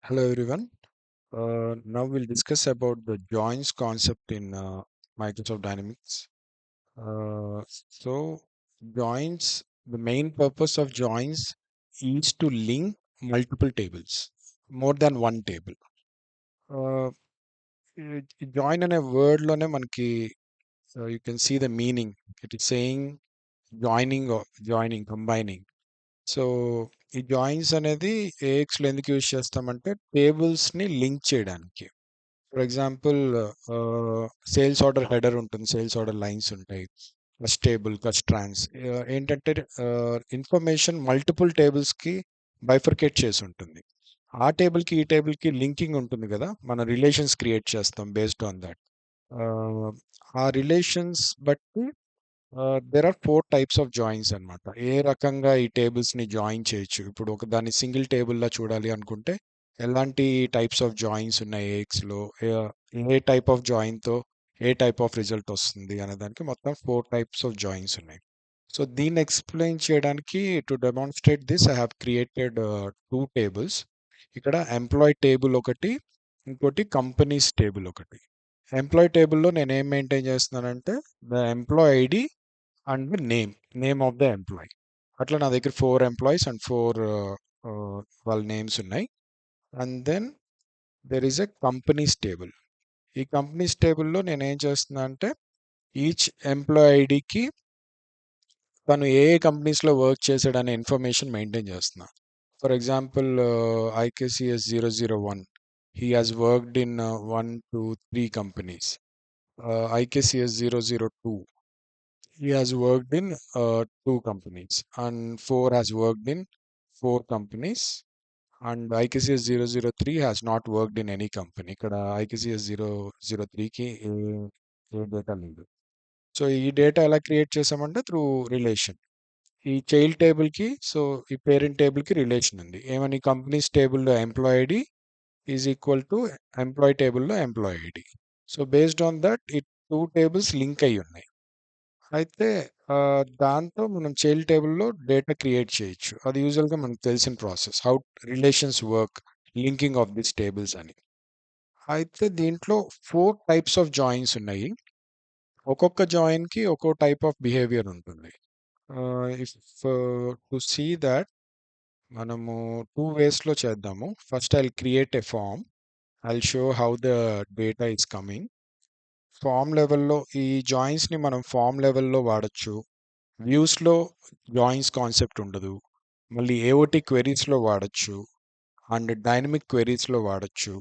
Hello everyone. Now we'll discuss about the joins concept in Microsoft Dynamics. So joins, the main purpose of joins is to link multiple tables, more than one table. Uh, Join అనే word లోనే మనకి you can see the meaning. It is saying joining, combining. So ఈ joins అనేది AX లో ఎందుకు use చేస్తామంటే tables ని link చేయడానికి. For example sales order header ఉంటుంది, సేల్స్ ఆర్డర్ లైన్స్ ఉంటాయి, ఫస్ట్ టేబుల్ ఫస్ట్ ట్రాన్స్ ఏంటంటే ఇన్ఫర్మేషన్ మల్టిపుల్ టేబుల్స్కి బైఫర్కేట్ చేసి ఉంటుంది. ఆ టేబుల్కి ఈ టేబుల్కి లింకింగ్ ఉంటుంది కదా, మన రిలేషన్స్ క్రియేట్ చేస్తాం బేస్డ్ ఆన్ దట్. ఆ రిలేషన్స్ బట్టి there are 4 types of joins అన్నమాట. ఏ రకంగా ఈ టేబుల్స్‌ని జాయిన్ చేయొచ్చు. ఇప్పుడు ఒక దాన్ని సింగిల్ టేబుల్‌లా చూడాలి అనుకుంటే, ఎలాంటి టైప్స్ ఆఫ్ జాయిన్స్ ఉన్నాయి ఏఎక్స్‌లో. ఏ టైప్ ఆఫ్ జాయిన్‌తో ఏ టైప్ ఆఫ్ రిజల్ట్ వస్తుంది అనే దానికి మొత్తం 4 టైప్స్ ఆఫ్ జాయిన్స్ ఉన్నాయి. సో, దీన్ని ఎక్స్‌ప్లెయిన్ చేయడానికి to demonstrate this I have created 2 tables. ఇక్కడ ఎంప్లాయీ టేబుల్ ఒకటి, ఇంకోటి కంపెనీస్ టేబుల్ ఒకటి. ఎంప్లాయీ టేబుల్‌లో నేనేం మెయింటైన్ చేస్తున్నానంటే, the employee ID and name of the employee. అట్లా నా దగ్గర 4 ఎంప్లాయీస్ అండ్ 4 వాళ్ళ నేమ్స్ ఉన్నాయి. And then there is a companies table. ఈ కంపెనీస్ టేబుల్‌లో నేనేం చేస్తున్నా అంటే, ఈచ్ ఎంప్లాయీ ఐడీకి తను ఏ ఏ కంపెనీస్‌లో వర్క్ చేశాడనే ఇన్ఫర్మేషన్ మెయింటైన్ చేస్తున్నా. For example IKCS 001, he has worked in 1, 2, 3 companies. IKCS 002, he has worked in 2 companies, and 4 has worked in 4 companies, and IKCS 003 has not worked in any company. ఇక్కడ IKCS 003కి ఏ data లేదు. So ఈ data ఎలా create చేసామంటే through relation. ఈ child టేబుల్కి, so ఈ పేరెంట్ టేబుల్కి రిలేషన్ ఉంది. ఏమని కంపెనీస్ టేబుల్లో employee ID is equal to employee టేబుల్లో employee ID. So based on that ఈ 2 టేబుల్స్ లింక్ అయ్యి ఉన్నాయి. అయితే దాంతో మనం చైల్డ్ టేబుల్‌లో డేటా క్రియేట్ చేయొచ్చు. అది యూజువల్‌గా మనకు తెలిసిన process. How relations work, linking of these tables అని. అయితే దీంట్లో 4 టైప్స్ ఆఫ్ జాయిన్స్ ఉన్నాయి. ఒక్కొక్క జాయిన్‌కి ఒక్కో టైప్ ఆఫ్ బిహేవియర్ ఉంటుంది. ఇఫ్ టు సీ థట్ మనము 2 వేస్‌లో చేద్దాము. First I'll create a form. I'll show how the data is coming. Form లెవెల్‌లో ఈ జాయిన్స్‌ని మనం ఫార్మ్ లెవెల్‌లో వాడొచ్చు. వ్యూస్‌లో జాయిన్స్ కాన్సెప్ట్ ఉండదు. మళ్ళీ ఏఓటీ క్వెరీస్‌లో వాడొచ్చు. అండ్ డైనమిక్ క్వెరీస్‌లో వాడొచ్చు.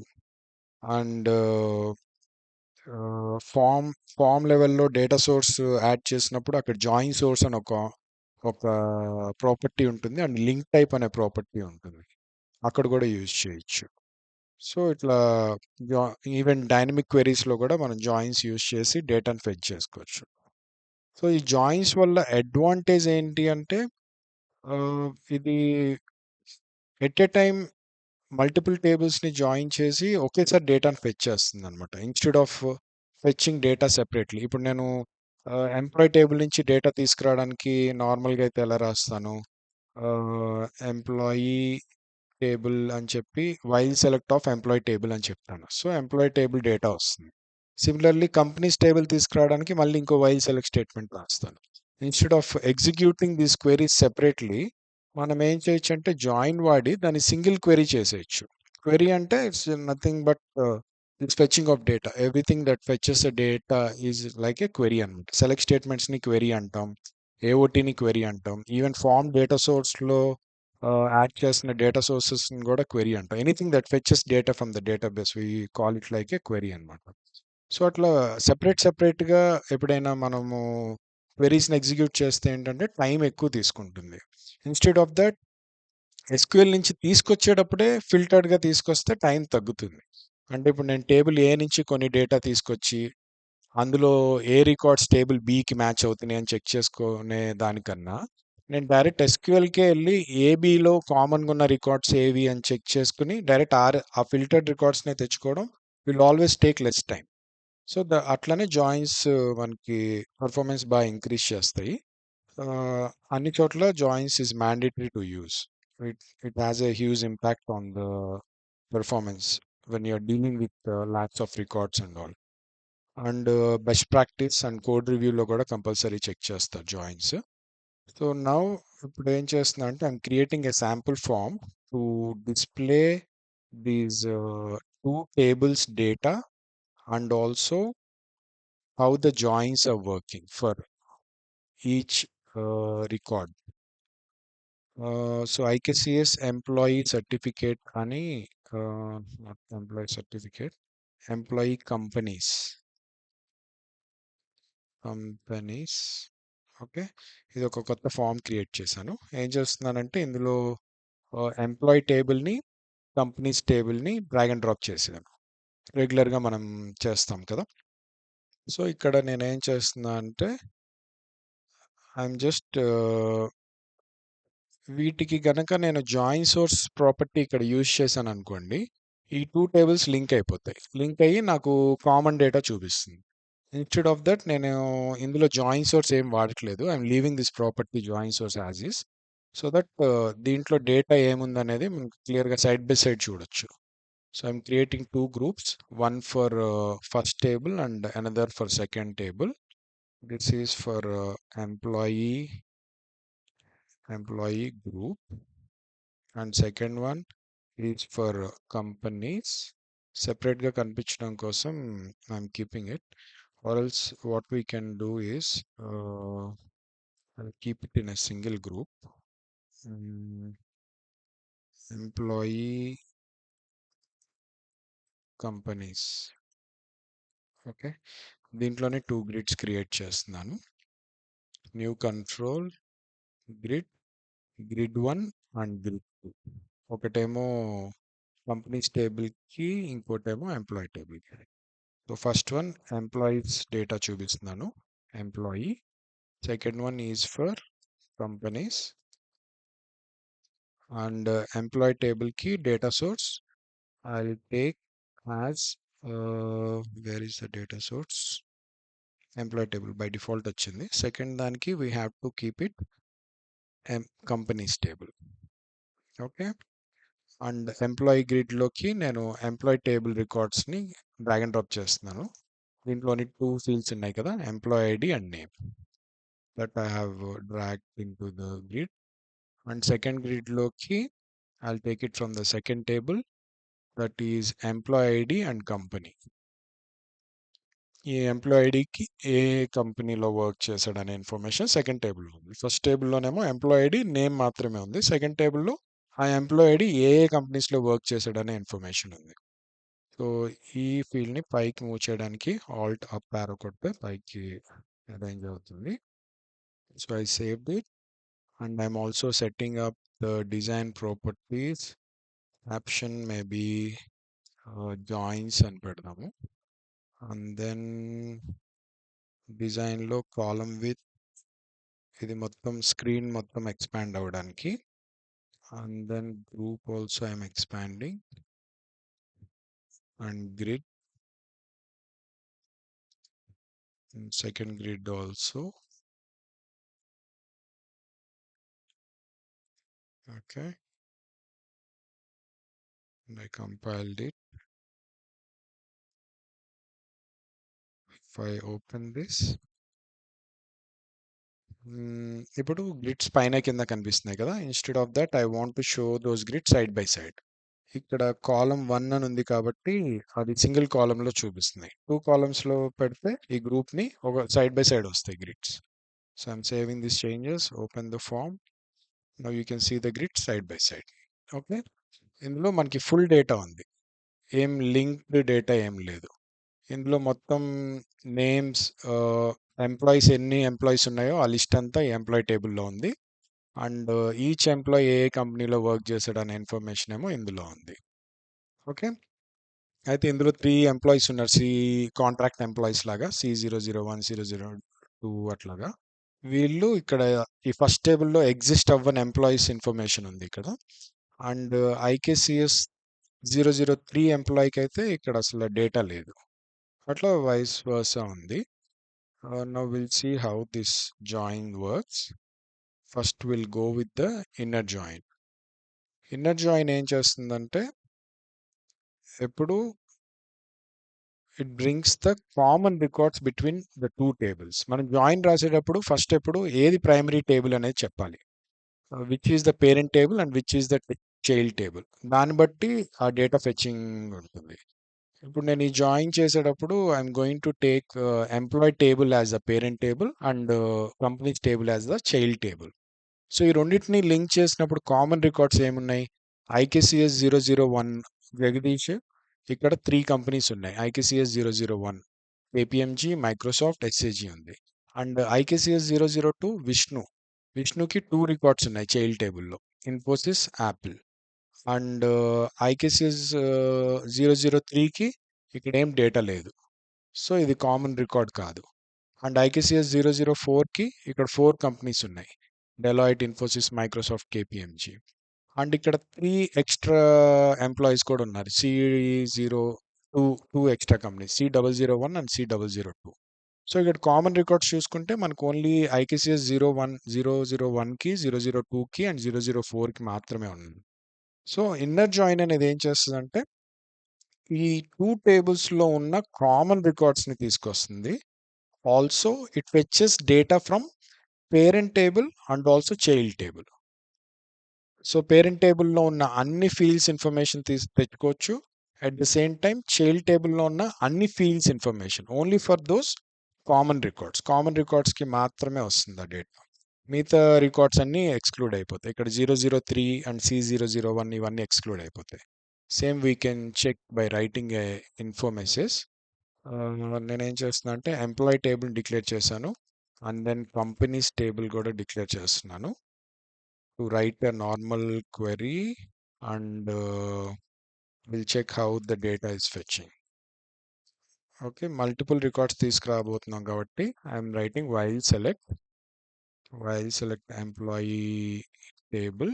అండ్ ఫార్మ్ లెవెల్‌లో డేటా సోర్స్ యాడ్ చేసినప్పుడు అక్కడ జాయిన్ సోర్స్ అని ఒక ప్రాపర్టీ ఉంటుంది. అండ్ లింక్ టైప్ అనే ప్రాపర్టీ ఉంటుంది. అక్కడ కూడా యూజ్ చేయొచ్చు. సో, ఇట్లా జా ఈవెన్ డైనమిక్ క్వెరీస్‌లో కూడా మనం జాయిన్స్ యూజ్ చేసి డేటాను ఫెచ్ చేసుకోవచ్చు. సో, ఈ జాయిన్స్ వల్ల అడ్వాంటేజ్ ఏంటి అంటే, ఇది ఎట్ ఎ టైమ్ మల్టిపుల్ టేబుల్స్‌ని జాయిన్ చేసి ఒకేసారి డేటాను ఫెచ్ చేస్తుందనమాట. Instead of fetching data separately. ఇప్పుడు నేను ఎంప్లాయీ టేబుల్ నుంచి డేటా తీసుకురావడానికి నార్మల్‌గా అయితే ఎలా రాస్తాను? ఎంప్లాయీ టేబుల్ అని చెప్పి while select of employee table అని చెప్తాను. సో, ఎంప్లాయీ టేబుల్ డేటా వస్తుంది. సిమిలర్‌లీ కంపెనీస్ టేబుల్ తీసుకురావడానికి మళ్ళీ ఇంకో వైల్ సెలెక్ట్ స్టేట్మెంట్ రాస్తాను. Instead of executing these queries separately, మనం ఏం చేయొచ్చంటే జాయిన్ వాడి దాన్ని సింగిల్ క్వెరీ చేసేయొచ్చు. క్వెరీ అంటే it's nothing but it's fetching of data. Everything that fetches a data is like a query అనమాట. సెలెక్ట్ స్టేట్మెంట్స్‌ని క్వెరీ అంటాం. ఏఓటీని క్వెరీ అంటాం. ఈవెన్ ఫార్మ్ డేటా సోర్స్‌లో యాడ్ చేసిన డేటా సోర్సెస్‌ని కూడా క్వెరీ అంటాం. Anything that fetches data from the database we call it like a query అనమాట. సో, అట్లా సెపరేట్‌గా ఎప్పుడైనా మనము క్వెరీస్‌ని ఎగ్జిక్యూట్ చేస్తే ఏంటంటే టైం ఎక్కువ తీసుకుంటుంది. ఇన్‌స్టెడ్ ఆఫ్ దట్ ఎస్‌క్యూఎల్ నుంచి తీసుకొచ్చేటప్పుడే ఫిల్టర్డ్‌గా తీసుకొస్తే టైం తగ్గుతుంది. అంటే ఇప్పుడు నేను టేబుల్ ఏ నుంచి కొన్ని డేటా తీసుకొచ్చి, అందులో ఏ రికార్డ్స్ టేబుల్ బికి మ్యాచ్ అవుతున్నాయి అని చెక్ చేసుకునే దానికన్నా, నేను డైరెక్ట్ ఎస్‌క్యూఎల్‌కే ఎళ్లి ఏబీలో కామన్‌గా ఉన్న రికార్డ్స్ ఏవి అని చెక్ చేసుకొని డైరెక్ట్ ఆ ఫిల్టర్డ్ రికార్డ్స్‌నే తెచ్చుకోవడం will always take less time. So, అట్లనే జాయిన్స్ మనకి పెర్ఫార్మెన్స్ బాగా ఇంక్రీజ్ చేస్తాయి. అన్ని చోట్ల joins is mandatory to use. It it has a huge impact on the performance when you're dealing with lakhs of records and all. And best practice and code రివ్యూలో కూడా compulsory check చేస్తారు joins. So now ఇప్పుడు ఏం చేస్తున్నా అంటే I'm creating a sample form to display these two tables data and also how the joins are working for each record. So IKCS employee certificate అని, not employee certificate, employee companies. Okay, ఇది ఒక కొత్త form create చేశాను. ఏం చేస్తున్నానంటే ఇందులో employee టేబుల్ని, companies టేబుల్ని డ్రాగ్ అండ్ డ్రాప్ చేసాను, రెగ్యులర్గా మనం చేస్తాం కదా. సో ఇక్కడ నేను ఏం చేస్తున్నా అంటే ఐఎమ్ జస్ట్ వీటికి గనక నేను జాయిన్ సోర్స్ ప్రాపర్టీ ఇక్కడ యూజ్ చేశాను అనుకోండి, ఈ టూ టేబుల్స్ లింక్ అయిపోతాయి. లింక్ అయ్యి నాకు కామన్ డేటా చూపిస్తుంది. ఇన్స్టెడ్ ఆఫ్ దట్ నేను ఇందులో జాయిన్ సోర్స్ ఏం వాడట్లేదు. I'm leaving this property join source as is, so that దీంట్లో డేటా ఏముందనేది మనకు క్లియర్గా సైడ్ బై సైడ్ చూడొచ్చు. So I'm creating two groups, one for first table and another for second table. This is for employee group, and second one is for companies. Separate గా కనిపించడం కోసం I'm keeping it, or else what we can do is I'll keep it in a single group. Employee companies. Okay, దీంట్లోనే two grids create చేస్తున్నాను. New control grid, grid 1 and grid 2. ఒకటేమో companies టేబుల్కి, ఇంకోటేమో employee టేబుల్కి. So first one employees data చూపిస్తున్నాను, employee. Second one is for companies. And employee టేబుల్కి data source I take as, where is the data source, employee table by default వచ్చింది. Second దానికి we have to keep it companies table. Okay, and employee గ్రిడ్లోకి నేను employee table రికార్డ్స్ని drag and drop చేస్తున్నాను. దీంట్లోని two fields ఉన్నాయి కదా, employee ID and name, that I have dragged into the grid. And second గ్రిడ్లోకి I'll take it from the second table, that is employee ID and company. ఈ employee ఐడికి ఏ కంపెనీలో work చేశాడనే information second టేబుల్లో ఉంది. First టేబుల్లోనేమో employee ID name మాత్రమే ఉంది. Second టేబుల్లో ఆ ఎంప్లాయీ ఐడి ఏ ఏ కంపెనీస్లో వర్క్ చేశాడనే ఇన్ఫర్మేషన్ ఉంది. సో ఈ ఫీల్డ్ని పైకి మూవ్ చేయడానికి ఆల్ట్ అప్ యారో కొడితే పైకి అరేంజ్ అవుతుంది. So I saved it, and I'm also setting up the design properties. Option maybe joins అని పెడదాము. అండ్ దెన్ డిజైన్లో కాలం విత్, ఇది మొత్తం స్క్రీన్ మొత్తం ఎక్స్పాండ్ అవ్వడానికి. And then group also I'm expanding, and grid, second grid also. Okay, and I compiled it. If I open this, ఇప్పుడు grids పైన కింద కనిపిస్తున్నాయి కదా. Instead of that I want to show those grid side by side. ఇక్కడ కాలం 1 అని ఉంది కాబట్టి అది సింగిల్ కాలంలో చూపిస్తుంది. 2 కాలమ్స్లో పెడితే ఈ గ్రూప్ని ఒక సైడ్ బై సైడ్ వస్తాయి grids. So I'm saving this changes, open the form. Now you can see the grid side by side. Okay, ఇందులో మనకి ఫుల్ డేటా ఉంది, ఏం లింక్డ్ డేటా ఏం లేదు. ఇందులో మొత్తం నేమ్స్, ఎంప్లాయీస్ ఎన్ని ఎంప్లాయీస్ ఉన్నాయో ఆ లిస్ట్ అంతా ఈ ఎంప్లాయీ టేబుల్లో ఉంది. అండ్ ఈచ్ ఎంప్లాయీ ఏ కంపెనీలో వర్క్ చేశాడు అనే ఇన్ఫర్మేషన్ ఏమో ఇందులో ఉంది. ఓకే, అయితే ఇందులో 3 ఎంప్లాయీస్ ఉన్నారు, కాంట్రాక్ట్ ఎంప్లాయీస్ లాగా, C001, 002 అట్లాగా. వీళ్ళు ఇక్కడ ఈ ఫస్ట్ టేబుల్లో ఎగ్జిస్ట్ అవ్వని ఎంప్లాయీస్ ఇన్ఫర్మేషన్ ఉంది ఇక్కడ. అండ్ IKCS 003 ఎంప్లాయీకి అయితే ఇక్కడ అసలు డేటా లేదు. అట్లా వైస్ వర్సా ఉంది. Now we'll see how this join works. First we'll go with the inner join. Inner join ఏం చేస్తుందంటే ఎప్పుడు it brings the common records between the two tables. మనం జాయిన్ రాసేటప్పుడు ఫస్ట్ ఎప్పుడు ఏది ప్రైమరీ టేబుల్ అనేది చెప్పాలి. Which is the parent table and which is the child table. దాన్ని బట్టి ఆ డేటా ఫెచింగ్ ఉంటుంది. ఇప్పుడు నేను ఈ జాయిన్ చేసేటప్పుడు I'm going to take employee table as the parent table and companies table as the child table. So ఈ రెండింటిని లింక్ చేసినప్పుడు కామన్ రికార్డ్స్ ఏమున్నాయి? ఐకేసిఎస్ 001 జగదీష్. ఇక్కడ 3 కంపెనీస్ ఉన్నాయి. ఐకేసిఎస్ 001 కేపీఎంజీ, మైక్రోసాఫ్ట్, ఎస్ఏజీ ఉంది. And IKCS 002 Vishnu. విష్ణుకి 2 రికార్డ్స్ ఉన్నాయి చైల్డ్ టేబుల్లో, ఇన్ఫోసిస్, యాపిల్. అండ్ ఐకేసిఎస్ 003కి ఇక్కడ ఏం డేటా లేదు. సో ఇది కామన్ రికార్డ్ కాదు. అండ్ ఐకేసిఎస్ 004కి ఇక్కడ 4 కంపెనీస్ ఉన్నాయి. Deloitte, Infosys, Microsoft, KPMG. And ఇక్కడ 3 ఎక్స్ట్రా ఎంప్లాయీస్ కూడా ఉన్నారు. Two extra companies, C001 and C002. So ఇక్కడ కామన్ రికార్డ్స్ చూసుకుంటే మనకు ఓన్లీ ఐకేసిఎస్ 001కి, 002కి అండ్ 004కి మాత్రమే ఉంది. సో ఇన్నర్ జాయిన్ అనేది ఏం చేస్తుందంటే ఈ 2 టేబుల్స్లో ఉన్న కామన్ రికార్డ్స్ని తీసుకొస్తుంది. Also it fetches data from parent table and also child table. So parent టేబుల్లో ఉన్న అన్ని ఫీల్డ్స్ ఇన్ఫర్మేషన్ తెచ్చుకోవచ్చు. At the same time child టేబుల్లో ఉన్న అన్ని fields information only for those common records. Common రికార్డ్స్కి మాత్రమే వస్తుంది ఆ డేటా. మిగతా రికార్డ్స్ అన్నీ ఎక్స్క్లూడ్ అయిపోతాయి. ఇక్కడ 003 అండ్ C001 ఇవన్నీ ఎక్స్క్లూడ్ అయిపోతాయి. Same we can check by writing a info message. నేనేం చేస్తున్నా అంటే ఎంప్లాయీ టేబుల్ డిక్లేర్ చేశాను అండ్ దెన్ కంపెనీస్ టేబుల్ కూడా డిక్లేర్ చేస్తున్నాను to write a normal query and we'll check how the data is fetching. Okay, multiple records తీసుకురాబోతున్నాం కాబట్టి I'm writing while select employee table.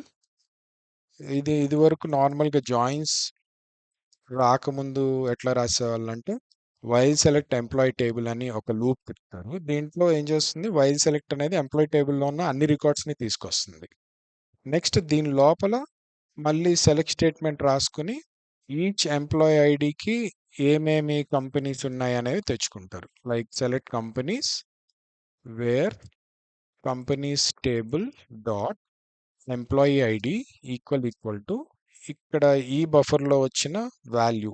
ఇది వరకు నార్మల్గా జాయిన్స్ రాకముందు ఎట్లా రాసేవాళ్ళంటే while select employee table అని ఒక లూప్ పెడతారు. దీంట్లో ఏం చేస్తుంది, వైల్ సెలెక్ట్ అనేది ఎంప్లాయీ టేబుల్లో ఉన్న అన్ని రికార్డ్స్ని తీసుకొస్తుంది. నెక్స్ట్ దీని లోపల మళ్ళీ సెలెక్ట్ స్టేట్మెంట్ రాసుకుని ఈచ్ ఎంప్లాయీ ఐడికి ఏమేమి కంపెనీస్ ఉన్నాయి అనేవి తెచ్చుకుంటారు. Like select companies wear companies table dot employee ID equal to ఇక్కడ ఈ బఫర్లో వచ్చిన వాల్యూ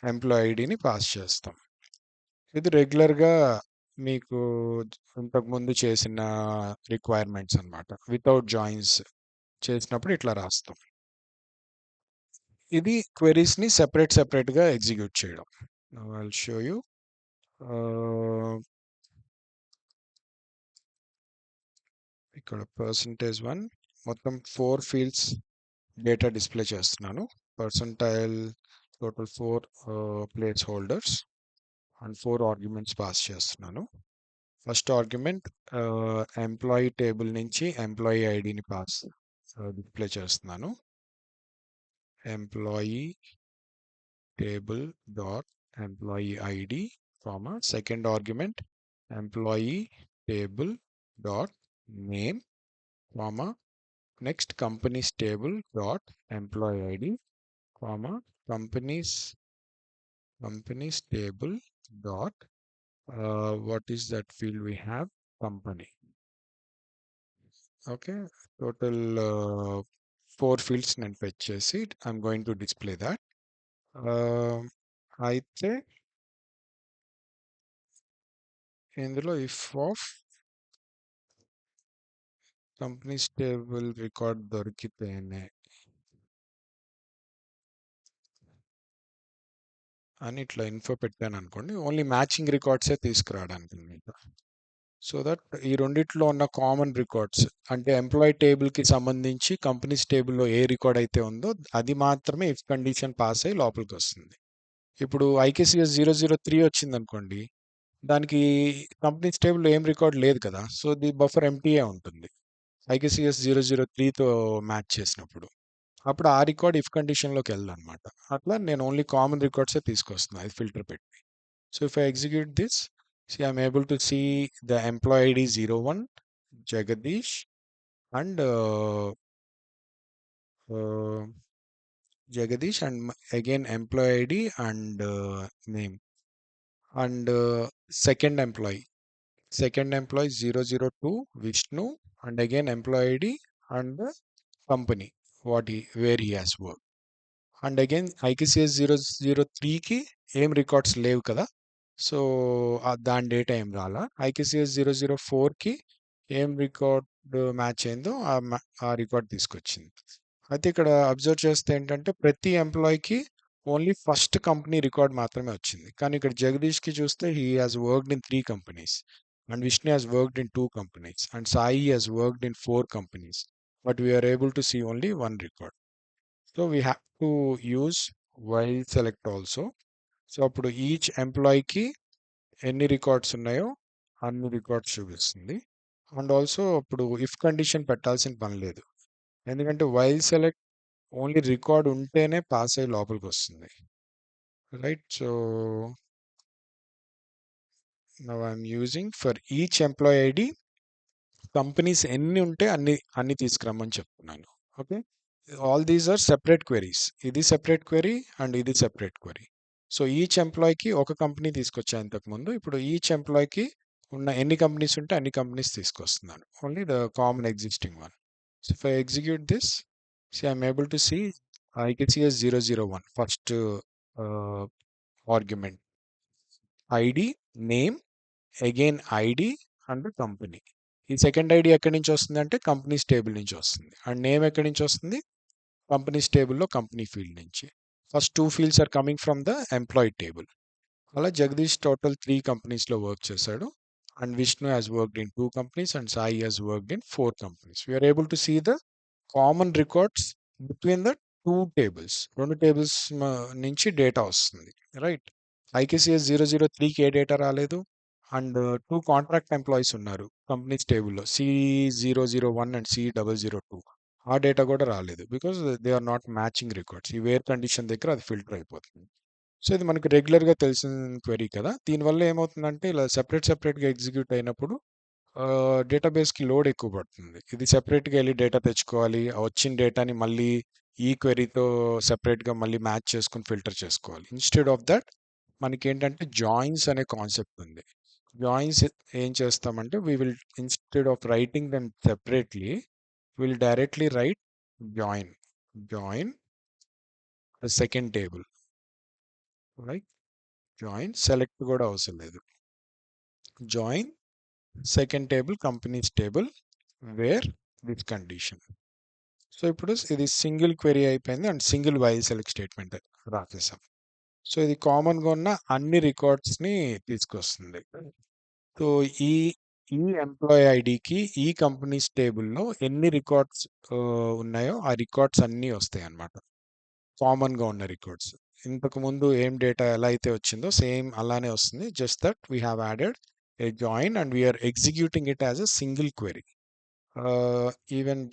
ఎంప్లాయీ ఐడిని పాస్ చేస్తాం. ఇది రెగ్యులర్గా మీకు ఇంతకుముందు చేసిన రిక్వైర్మెంట్స్ అన్నమాట. వితౌట్ జాయిన్స్ చేసినప్పుడు ఇట్లా రాస్తాం. ఇది క్వెరీస్ని సెపరేట్గా ఎగ్జిక్యూట్ చేయడం. I'll show you. ఇక్కడ %1 మొత్తం 4 ఫీల్డ్స్ డేటా డిస్ప్లే చేస్తున్నాను. Percentile total 4 place holders and 4 arguments pass చేస్తున్నాను. ఫస్ట్ ఆర్గ్యుమెంట్ ఎంప్లాయీ టేబుల్ నుంచి ఎంప్లాయీ ఐడిని పాస్ డిస్ప్లే చేస్తున్నాను. Employee table dot employee ID, second argument employee table dot name, next companies table dot employee id, companies table dot what is that field we have, company. Okay, total 4 fields నేను fetch చేసి I'm going to display that. అయితే ఇందులో if of companies table record దొరికితేనే అని ఇట్లా info పెట్టాను అనుకోండి, only matching రికార్డ్సే తీసుకురావడానికి మీకు. సో దట్ ఈ రెండిట్లో ఉన్న కామన్ రికార్డ్స్ అంటే ఎంప్లాయీ టేబుల్కి సంబంధించి కంపెనీస్ టేబుల్లో ఏ రికార్డ్ అయితే ఉందో అది మాత్రమే ఇఫ్ కండిషన్ పాస్ అయ్యి లోపలికి వస్తుంది. ఇప్పుడు ఐకేసిఎస్ 003 వచ్చింది అనుకోండి, దానికి కంపెనీస్ టేబుల్లో ఏం రికార్డ్ లేదు కదా, సో ది బఫర్ ఎంటీఏ ఉంటుంది ఐకేసిఎస్ 003తో మ్యాచ్ చేసినప్పుడు. అప్పుడు ఆ రికార్డ్ ఇఫ్ కండిషన్లోకి వెళ్ళదన్నమాట. అట్లా నేను ఓన్లీ కామన్ రికార్డ్సే తీసుకొస్తున్నాను అది ఫిల్టర్ పెట్టి. So if I execute this, see I'm able to see the employee ID 01 Jagadish and uh, Jagadish, and again employee ID and name. And second employee 002 Vishnu, and again employee ID and the company where he has worked. And again IKCS 003కి ఏం records లేవు కదా, so దాని data ఏం రాలా. ఐకేసిఎస్ 004కి ఏం record match అయిందో ఆ రికార్డ్ తీసుకొచ్చింది. అయితే ఇక్కడ అబ్జర్వ్ చేస్తే ఏంటంటే ప్రతి ఎంప్లాయీకి ఓన్లీ ఫస్ట్ కంపెనీ రికార్డ్ మాత్రమే వచ్చింది. కానీ ఇక్కడ జగదీష్కి చూస్తే he has worked in 3 companies, and Vishnu has worked in 2 companies, and Sai has worked in 4 companies, but we're able to see only 1 record. So we have to use while select also. So అప్పుడు each ఎంప్లాయీకి ఎన్ని records ఉన్నాయో అన్ని records చూపిస్తుంది. And also ఇప్పుడు if condition పెట్టాల్సిన పని లేదు, ఎందుకంటే వైల్ సెలెక్ట్ ఓన్లీ రికార్డ్ ఉంటేనే పాస్ అయ్యి లోపలికి వస్తుంది, right. So now I'm using for each employee ID companies ఎన్ని ఉంటే అన్ని తీసుకురమ్మని చెప్తున్నాను. Okay, all these are separate queries. ఇది సెపరేట్ క్వెరీ అండ్ ఇది సెపరేట్ క్వెరీ. సో ఈచ్ ఎంప్లాయీకి ఒక కంపెనీ తీసుకొచ్చా ఇంతకుముందు, ఇప్పుడు ఈచ్ ఎంప్లాయీకి ఉన్న ఎన్ని కంపెనీస్ ఉంటే అన్ని కంపెనీస్ తీసుకొస్తున్నాను, only the common existing one. So if I execute this, see I'm able to see I can see a 001 first argument, ID, name, again ID and the company. ఈ second ID ఎక్కడి నుంచి వస్తుంది అంటే companies table నుంచి వస్తుంది, and name ఎక్కడి నుంచి వస్తుంది కంపెనీస్ టేబుల్లో కంపెనీ ఫీల్డ్ నుంచి. First 2 fields are coming from the employee table. అలా జగదీష్ టోటల్ 3 కంపెనీస్లో వర్క్ చేశాడు, and Vishnu has worked in 2 companies and Sai has worked in 4 companies. We're able to see the common records between the 2 tables. 2 tables నుంచి data వస్తుంది, right. IKCS 003కి ఏ data రాలేదు, and 2 contract employees ఉన్నారు companies టేబుల్లో, C001 and C002. ఆ data కూడా రాలేదు, because they are not matching records. ఈ వేర్ కండిషన్ దగ్గర అది ఫిల్టర్ అయిపోతుంది. సో ఇది మనకి రెగ్యులర్గా తెలిసిన క్వెరీ కదా. దీనివల్ల ఏమవుతుందంటే ఇలా సెపరేట్గా ఎగ్జిక్యూట్ అయినప్పుడు డేటాబేస్కి లోడ్ ఎక్కువ పడుతుంది. ఇది సెపరేట్గా వెళ్ళి డేటా తెచ్చుకోవాలి, ఆ వచ్చిన డేటాని మళ్ళీ ఈ క్వెరీతో సెపరేట్గా మళ్ళీ మ్యాచ్ చేసుకుని ఫిల్టర్ చేసుకోవాలి. ఇన్స్టెడ్ ఆఫ్ దట్ మనకి ఏంటంటే జాయిన్స్ అనే కాన్సెప్ట్ ఉంది. జాయిన్స్ ఏం చేస్తామంటే we will instead of writing them separately will directly write join the second table, right. Join select కూడా అవసరం లేదు, join second table companies table where this condition. So ఇప్పుడు ఇది సింగిల్ క్వెరీ అయిపోయింది and single while select statement రాసేసాం. So ఇది కామన్గా ఉన్న అన్ని రికార్డ్స్ని తీసుకొస్తుంది. సో ఈ ఈ ఎంప్లాయీ ఐడికి ఈ కంపెనీస్ టేబుల్లో ఎన్ని రికార్డ్స్ ఉన్నాయో ఆ రికార్డ్స్ అన్నీ వస్తాయి అన్నమాట, కామన్గా ఉన్న రికార్డ్స్. ఇంతకు ముందు ఏం డేటా ఎలా అయితే వచ్చిందో సేమ్ అలానే వస్తుంది, just that we have added a join and we're executing it as a single query. Even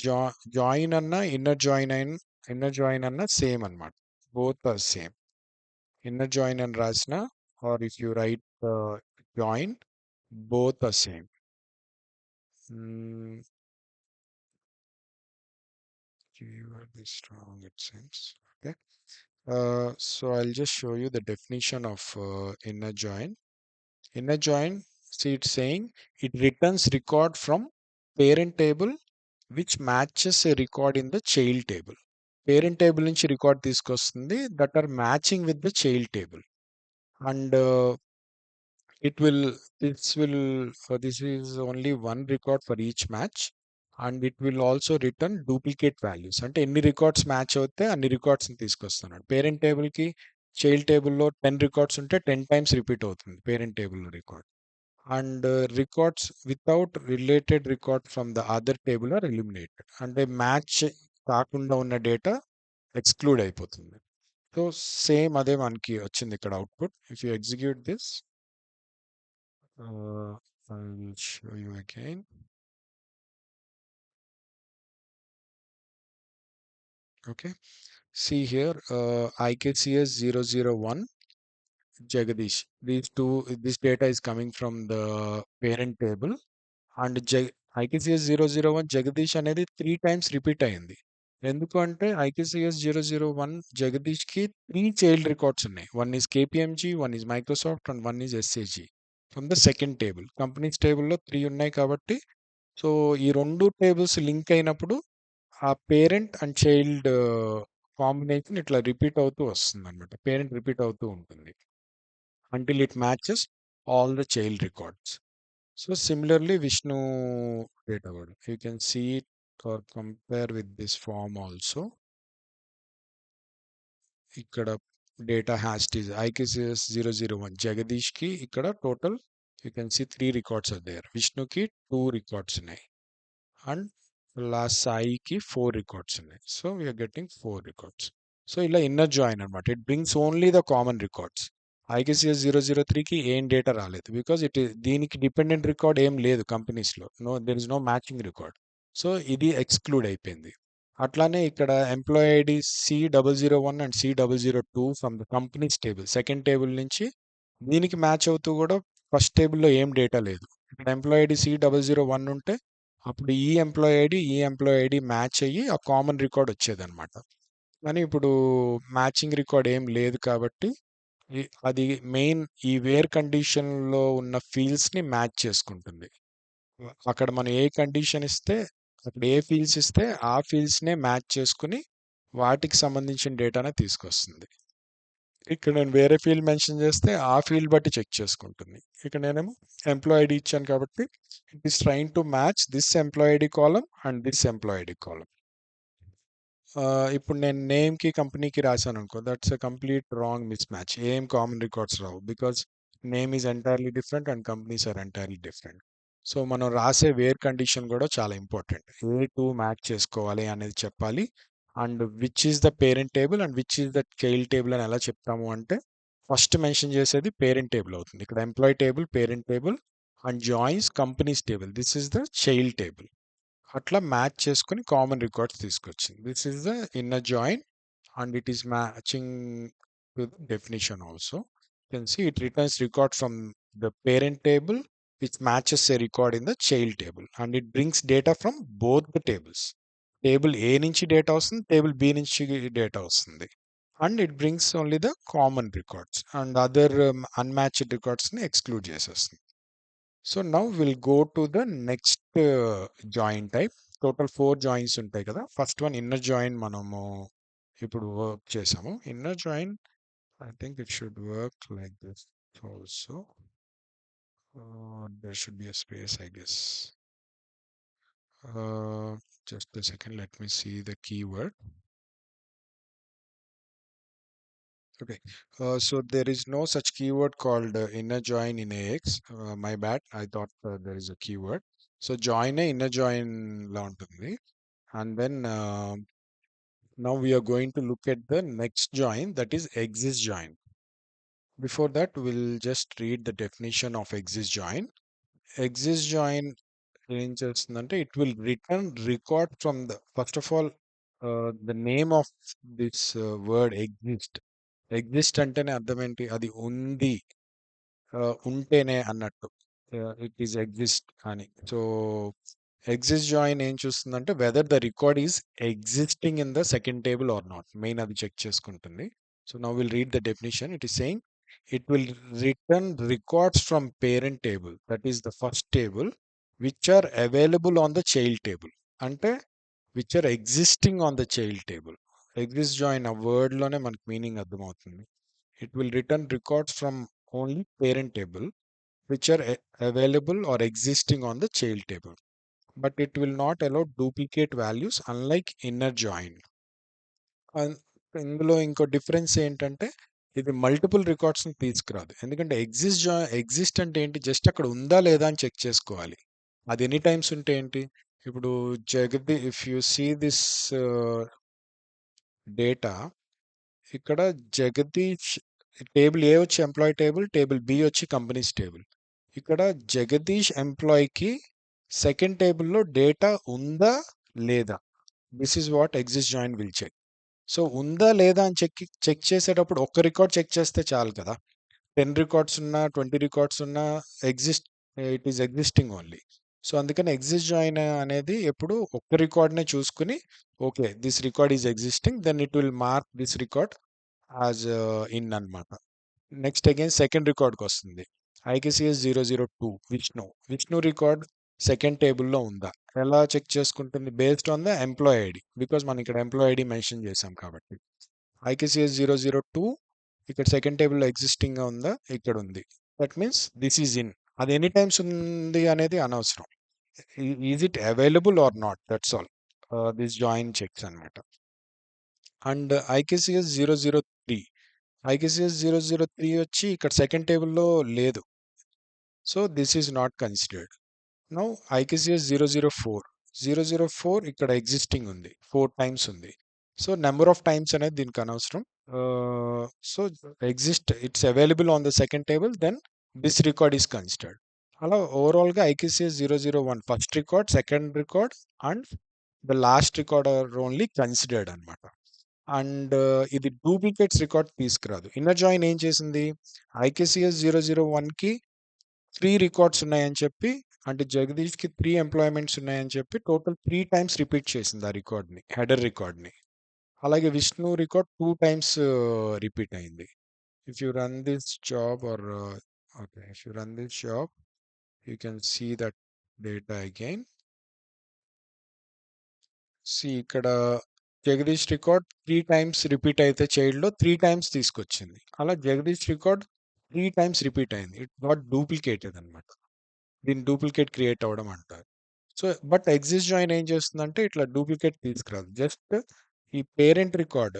join అన్నా ఇన్నర్ జాయిన్ అన్నా సేమ్ అన్నమాట, both are same. Inner join అని రాసిన or if you write join, both are same. Keyword is strong, it seems. Okay. So I'll just show you the definition of inner join. Inner join, see it's saying it returns record from parent table which matches a record in the child table. Parent table నుంచి record తీసుకొస్తుంది that are matching with the child table. And this is only one record for each match, and it will also return duplicate values. అంటే ఎన్ని records match అవుతే అన్ని records తీసుకొస్తున్నాడు. Parent టేబుల్కి child టేబుల్లో 10 records ఉంటే 10 times repeat అవుతుంది parent టేబుల్లో record. And records without related record from the other table are eliminated, అంటే మ్యాచ్ కాకుండా ఉన్న డేటా ఎక్స్క్లూడ్ అయిపోతుంది. సో సేమ్ అదే మనకి వచ్చింది ఇక్కడ output. If you execute this, I will show you again. Okay, see here, IKCS 001 Jagadish. This data is coming from the parent table, and IKCS 001 Jagadish అనేది 3 times repeat అయింది. ఎందుకు అంటే ఐకేసీఎస్ 001 జగదీష్‌కి 3 child records ఉన్నాయి. One is KPMG, one is Microsoft and one is SAG. From the second table. Companies టేబుల్‌లో 3 ఉన్నాయి కాబట్టి so, ఈ 2 tables link అయినప్పుడు ఆ పేరెంట్ అండ్ చైల్డ్ కాంబినేషన్ ఇట్లా రిపీట్ అవుతూ వస్తుందన్నమాట. పేరెంట్ రిపీట్ అవుతూ ఉంటుంది. Until it matches all the child records. So similarly, Vishnu data word. You can see it or compare with this form also. ఇక్కడ data hash is IKCS 001 జగదీష్కి ఇక్కడ total you can see 3 records are there. విష్ణుకి 2 records ఉన్నాయి and last సాయికి 4 records ఉన్నాయి. So we are getting 4 records. So ఇలా inner join అనమాట. It brings only the common records. IKCS 003కి ఏం డేటా రాలేదు బికాజ్ దీనికి డిపెండెంట్ రికార్డ్ ఏం లేదు కంపెనీస్లో. There is no matching record. So ఇది ఎక్స్క్లూడ్ అయిపోయింది. అట్లానే ఇక్కడ employee ID C001 and C002 from the companies table second table నుంచి దీనికి మ్యాచ్ అవుతూ కూడా ఫస్ట్ టేబుల్లో ఏం డేటా లేదు. ఇక్కడ ఎంప్లాయీ ఐడి C001 ఉంటే అప్పుడు ఈ ఎంప్లాయీ ఐడి మ్యాచ్ అయ్యి ఆ కామన్ రికార్డ్ వచ్చేదన్నమాట. కానీ ఇప్పుడు మ్యాచింగ్ రికార్డ్ ఏం లేదు కాబట్టి అది మెయిన్ ఈ వేర్ కండిషన్లో ఉన్న ఫీల్డ్స్ని మ్యాచ్ చేసుకుంటుంది. అక్కడ మనం ఏ కండిషన్ ఇస్తే అక్కడ ఏ ఫీల్డ్స్ ఇస్తే ఆ ఫీల్డ్స్నే మ్యాచ్ చేసుకుని వాటికి సంబంధించిన డేటానే తీసుకొస్తుంది. ఇక్కడ నేను వేరే ఫీల్డ్ మెన్షన్ చేస్తే ఆ ఫీల్డ్ బట్టి చెక్ చేసుకుంటుంది. ఇక్కడ నేనేమో ఎంప్లాయీ ఐడి ఇచ్చాను కాబట్టి it is trying to match this employee ID column and this employee ID column. ఇప్పుడు నేను నేమ్కి కంపెనీకి రాశాను అనుకో that's a complete wrong mismatch. ఏం కామన్ రికార్డ్స్ రావు because name is entirely different and companies are entirely different. So మనం రాసే వేర్ కండిషన్ కూడా చాలా ఇంపార్టెంట్. ఏ టూ మ్యాచ్ చేసుకోవాలి అనేది చెప్పాలి. And which is the parent table and which is the child table అని ఎలా చెప్తాము అంటే ఫస్ట్ మెన్షన్ చేసేది పేరెంట్ టేబుల్ అవుతుంది. ఇక్కడ employee table parent table and joins companies table this is the child table. అట్లా మ్యాచ్ చేసుకొని కామన్ రికార్డ్స్ తీసుకొచ్చింది. This is the inner join and it is matching to the definition also. You can see it returns record from the parent table which matches a record in the child table and it brings data from both the tables. Table A నుంచి data వస్తుంది, table B నుంచి data వస్తుంది. And it brings only the common records and other unmatched రికార్డ్స్ని exclude చేసేస్తుంది. So now will go to the next join type. Total 4 joins ఉంటాయి కదా. First one inner join మనము ఇప్పుడు వర్క్ చేసాము. Inner join I think it should work like this also. There should be a space, I guess. Just a second, let me see the keyword. Okay, so there is no such keyword called inner join in AX. My bad, I thought there is a keyword. So join a inner join la untundi. And then now we are going to look at the next join, that is exist join. Before that, we'll just read the definition of exist join. Exist join ఏం చేస్తుందంటే it will return record from the first of all the name of this word exist. Exist అంటేనే అర్థం ఏంటి, అది ఉంది, ఉంటేనే అన్నట్టు. It is exist అని. సో ఎగ్జిస్ట్ జాయిన్ ఏం చూస్తుందంటే whether the record is existing in the second table or not, main అది చెక్ చేసుకుంటుంది. So now will read the definition. It is saying it will return records from parent table, that is the first table, which are available on the child table అంటే which are existing on the child table. exist join ఆ word లోనే మనకు meaning అర్థమవుతుంది. it will return records from only parent table which are available or existing on the child table, but it will not allow duplicate values unlike inner join. ఇందులో ఇంకో difference ఏంటంటే ఇది multiple రికార్డ్స్ని తీసుకురాదు. ఎందుకంటే exist అంటే ఏంటి, just అక్కడ ఉందా లేదా అని చెక్ చేసుకోవాలి. అది ఎనీ టైమ్స్ ఉంటే ఏంటి, ఇప్పుడు if you see this data, ఇక్కడ జగదీష్ టేబుల్ ఏ వచ్చి ఎంప్లాయీ టేబుల్, టేబుల్ బి వచ్చి కంపెనీస్ టేబుల్. ఇక్కడ జగదీష్ ఎంప్లాయీకి సెకండ్ టేబుల్లో డేటా ఉందా లేదా, this is what exist join will check. So ఉందా లేదా అని చెక్ చేసేటప్పుడు ఒక్క రికార్డ్ చెక్ చేస్తే చాలు కదా. 10 రికార్డ్స్ ఉన్నా 20 రికార్డ్స్ ఉన్నా it is existing only. So అందుకని ఎగ్జిస్ట్ జాయిన్ అనేది ఎప్పుడు ఒక్క రికార్డ్నే చూసుకుని okay this record is existing then it will mark this record as in అన్నమాట. నెక్స్ట్ అగైన్ సెకండ్ రికార్డ్కి వస్తుంది. ఐకేసిఎస్ 002 విష్ణు రికార్డ్ సెకండ్ టేబుల్లో ఉందా? ఎలా చెక్ చేసుకుంటుంది? Based on the employee ID, because మనం ఇక్కడ ఎంప్లాయ్ ఐడి మెన్షన్ చేసాం కాబట్టి. ఐకేసిఎస్ 002 ఇక్కడ సెకండ్ టేబుల్లో ఎగ్జిస్టింగ్ గా ఉందా? ఇక్కడ ఉంది. That means this is in. అది ఎనీ టైమ్స్ ఉంది అనేది అనవసరం. Is it available or not, that's all this join checks అన్నమాట. అండ్ ఐకేసిఎస్ 003 ఐకేసిఎస్ 003 వచ్చి ఇక్కడ సెకండ్ టేబుల్లో లేదు. So this is not considered. Now IKCS 004 ఇక్కడ ఎగ్జిస్టింగ్ ఉంది, 4 టైమ్స్ ఉంది. సో నెంబర్ ఆఫ్ టైమ్స్ అనేది దీనికి అనవసరం. So exist it's available on the second table, then this record is considered. అలా ఓవరాల్గా IKCS 001 first record, second record and the last record are only considered అనమాట. And ఇది duplicates record తీసుకురాదు. Inner join ఏం చేసింది? ఐకేసిఎస్ 001కి 3 రికార్డ్స్ ఉన్నాయని చెప్పి, అంటే జగదీష్కి 3 ఎంప్లాయ్మెంట్స్ ఉన్నాయని చెప్పి టోటల్ 3 టైమ్స్ రిపీట్ చేసింది ఆ రికార్డ్ని, హెడర్ రికార్డ్ని. అలాగే విష్ణు రికార్డ్ 2 టైమ్స్ రిపీట్ అయింది. If you run this job or okay, if you run this job you can see that data again. See ఇక్కడ జగదీష్ రికార్డ్ 3 టైమ్స్ రిపీట్ అయితే చైల్డ్లో 3 టైమ్స్ తీసుకొచ్చింది. అలా జగదీష్ రికార్డ్ 3 టైమ్స్ రిపీట్ అయింది. ఇట్ గాట్ డూప్లికేటెడ్ అనమాట. దీన్ని duplicate create అవ్వడం అంటారు. So but exist join ఏం చేస్తుందంటే ఇట్లా డూప్లికేట్ తీసుకురాదు. జస్ట్ ఈ పేరెంట్ రికార్డ్,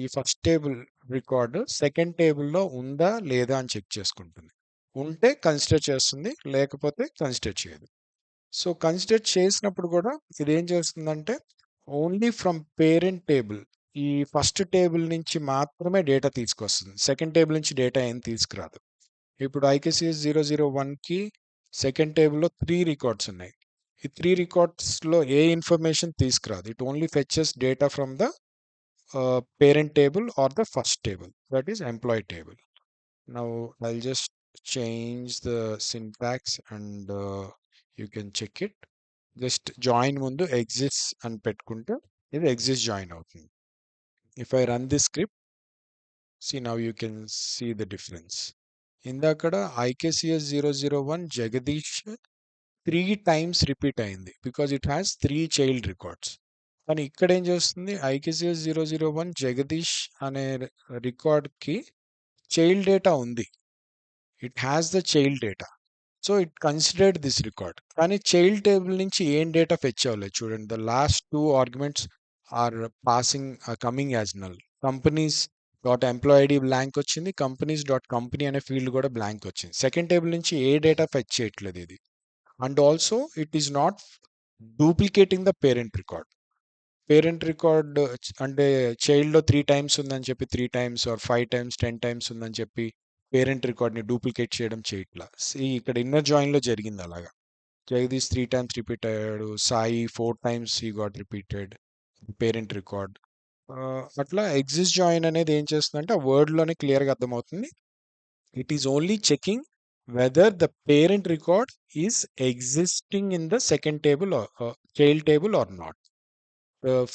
ఈ ఫస్ట్ టేబుల్ రికార్డ్ సెకండ్ టేబుల్లో ఉందా లేదా అని చెక్ చేసుకుంటుంది. ఉంటే కన్సిడర్ చేస్తుంది, లేకపోతే కన్సిడర్ చేయదు. సో కన్సిడర్ చేసినప్పుడు కూడా ఇది ఏం చేస్తుందంటే ఓన్లీ ఫ్రమ్ పేరెంట్ టేబుల్, ఈ ఫస్ట్ టేబుల్ నుంచి మాత్రమే డేటా తీసుకొస్తుంది. సెకండ్ టేబుల్ నుంచి డేటా ఏం తీసుకురాదు. ఇప్పుడు ఐకేసిఎస్ 001కి సెకండ్ టేబుల్లో 3 రికార్డ్స్ ఉన్నాయి. ఈ 3 రికార్డ్స్లో ఏ ఇన్ఫర్మేషన్ తీసుకురాదు. It only fetches data from the parent table or the first table, that is employee table. Now I'll just change the syntax and you can check it. Just join ముందు exist అని పెట్టుకుంటే ఇది exist join అవుతుంది. If I run the script, see now you can see the difference. ఇందాకడ IKCS 001 జగదీష్ 3 times repeat అయింది because it has 3 child records. కానీ ఇక్కడ ఏం చేస్తుంది? ఐకేసిఎస్ 001 జగదీష్ అనే రికార్డ్కి చైల్డ్ డేటా ఉంది. It has the child data. So it considered this record. కానీ చైల్డ్ టేబుల్ నుంచి ఏం డేటా ఫెచ్ అవ్వలేదు. చూడండి, the last 2 arguments are passing coming as null. Companies dot employee ID blank వచ్చింది, కంపెనీస్ డాట్ కంపెనీ అనే field కూడా blank వచ్చింది. Second table నుంచి ఏ డేటా ఫెచ్ చేయట్లేదు ఇది. And also it is not duplicating the parent record. Parent record అంటే చైల్డ్లో 3 times ఉందని చెప్పి 3 టైమ్స్ ఆర్ 5 టైమ్స్ 10 టైమ్స్ ఉందని చెప్పి పేరెంట్ రికార్డ్ని డూప్లికేట్ చేయట్లా. ఇక్కడ ఇన్నర్ జాయిన్లో జరిగింది అలాగా. జగదీష్ 3 టైమ్స్ రిపీట్ అయ్యాడు, Sai 4 times he got repeated parent record. అట్లా ఎగ్జిస్ట్ జాయిన్ అనేది ఏం చేస్తుందంటే ఆ వర్డ్లోనే క్లియర్గా అర్థమవుతుంది. It is only checking whether the parent record is existing in the second table child table or not.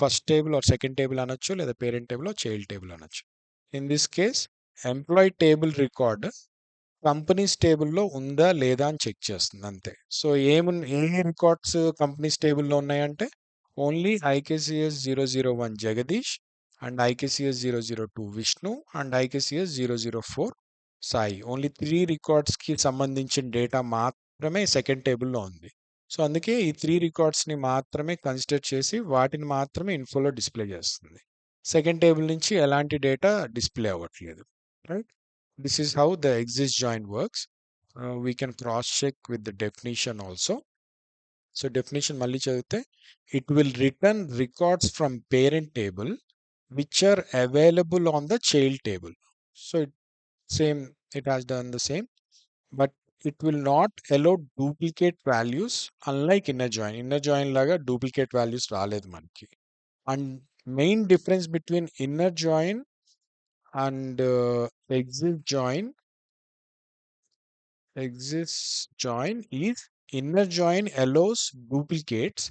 First table or second table అనొచ్చు, లేదా parent table or child table అనొచ్చు. In this case employee table record companies టేబుల్లో ఉందా లేదా అని check చేస్తుంది అంతే. So ఏ records companies టేబుల్లో ఉన్నాయంటే only IKCS 001 Jagadish and IKCS 002 Vishnu and IKCS 004 Sai. Only 3 రికార్డ్స్కి సంబంధించిన డేటా మాత్రమే సెకండ్ టేబుల్లో ఉంది. సో అందుకే ఈ 3 రికార్డ్స్ని మాత్రమే కన్సిడర్ చేసి వాటిని మాత్రమే ఇన్ఫోలో డిస్ప్లే చేస్తుంది. సెకండ్ టేబుల్ నుంచి ఎలాంటి డేటా డిస్ప్లే అవ్వట్లేదు. Right? This is how the exist join works. We can cross check with the definition also. So definition మళ్ళీ చదివితే it will return records from parent table which are available on the child table. So it has done the same, but it will not allow duplicate values unlike inner join. Inner join లాగా duplicate values రాలేదు మనకి. And main difference between inner join and exist join is inner join allows duplicates,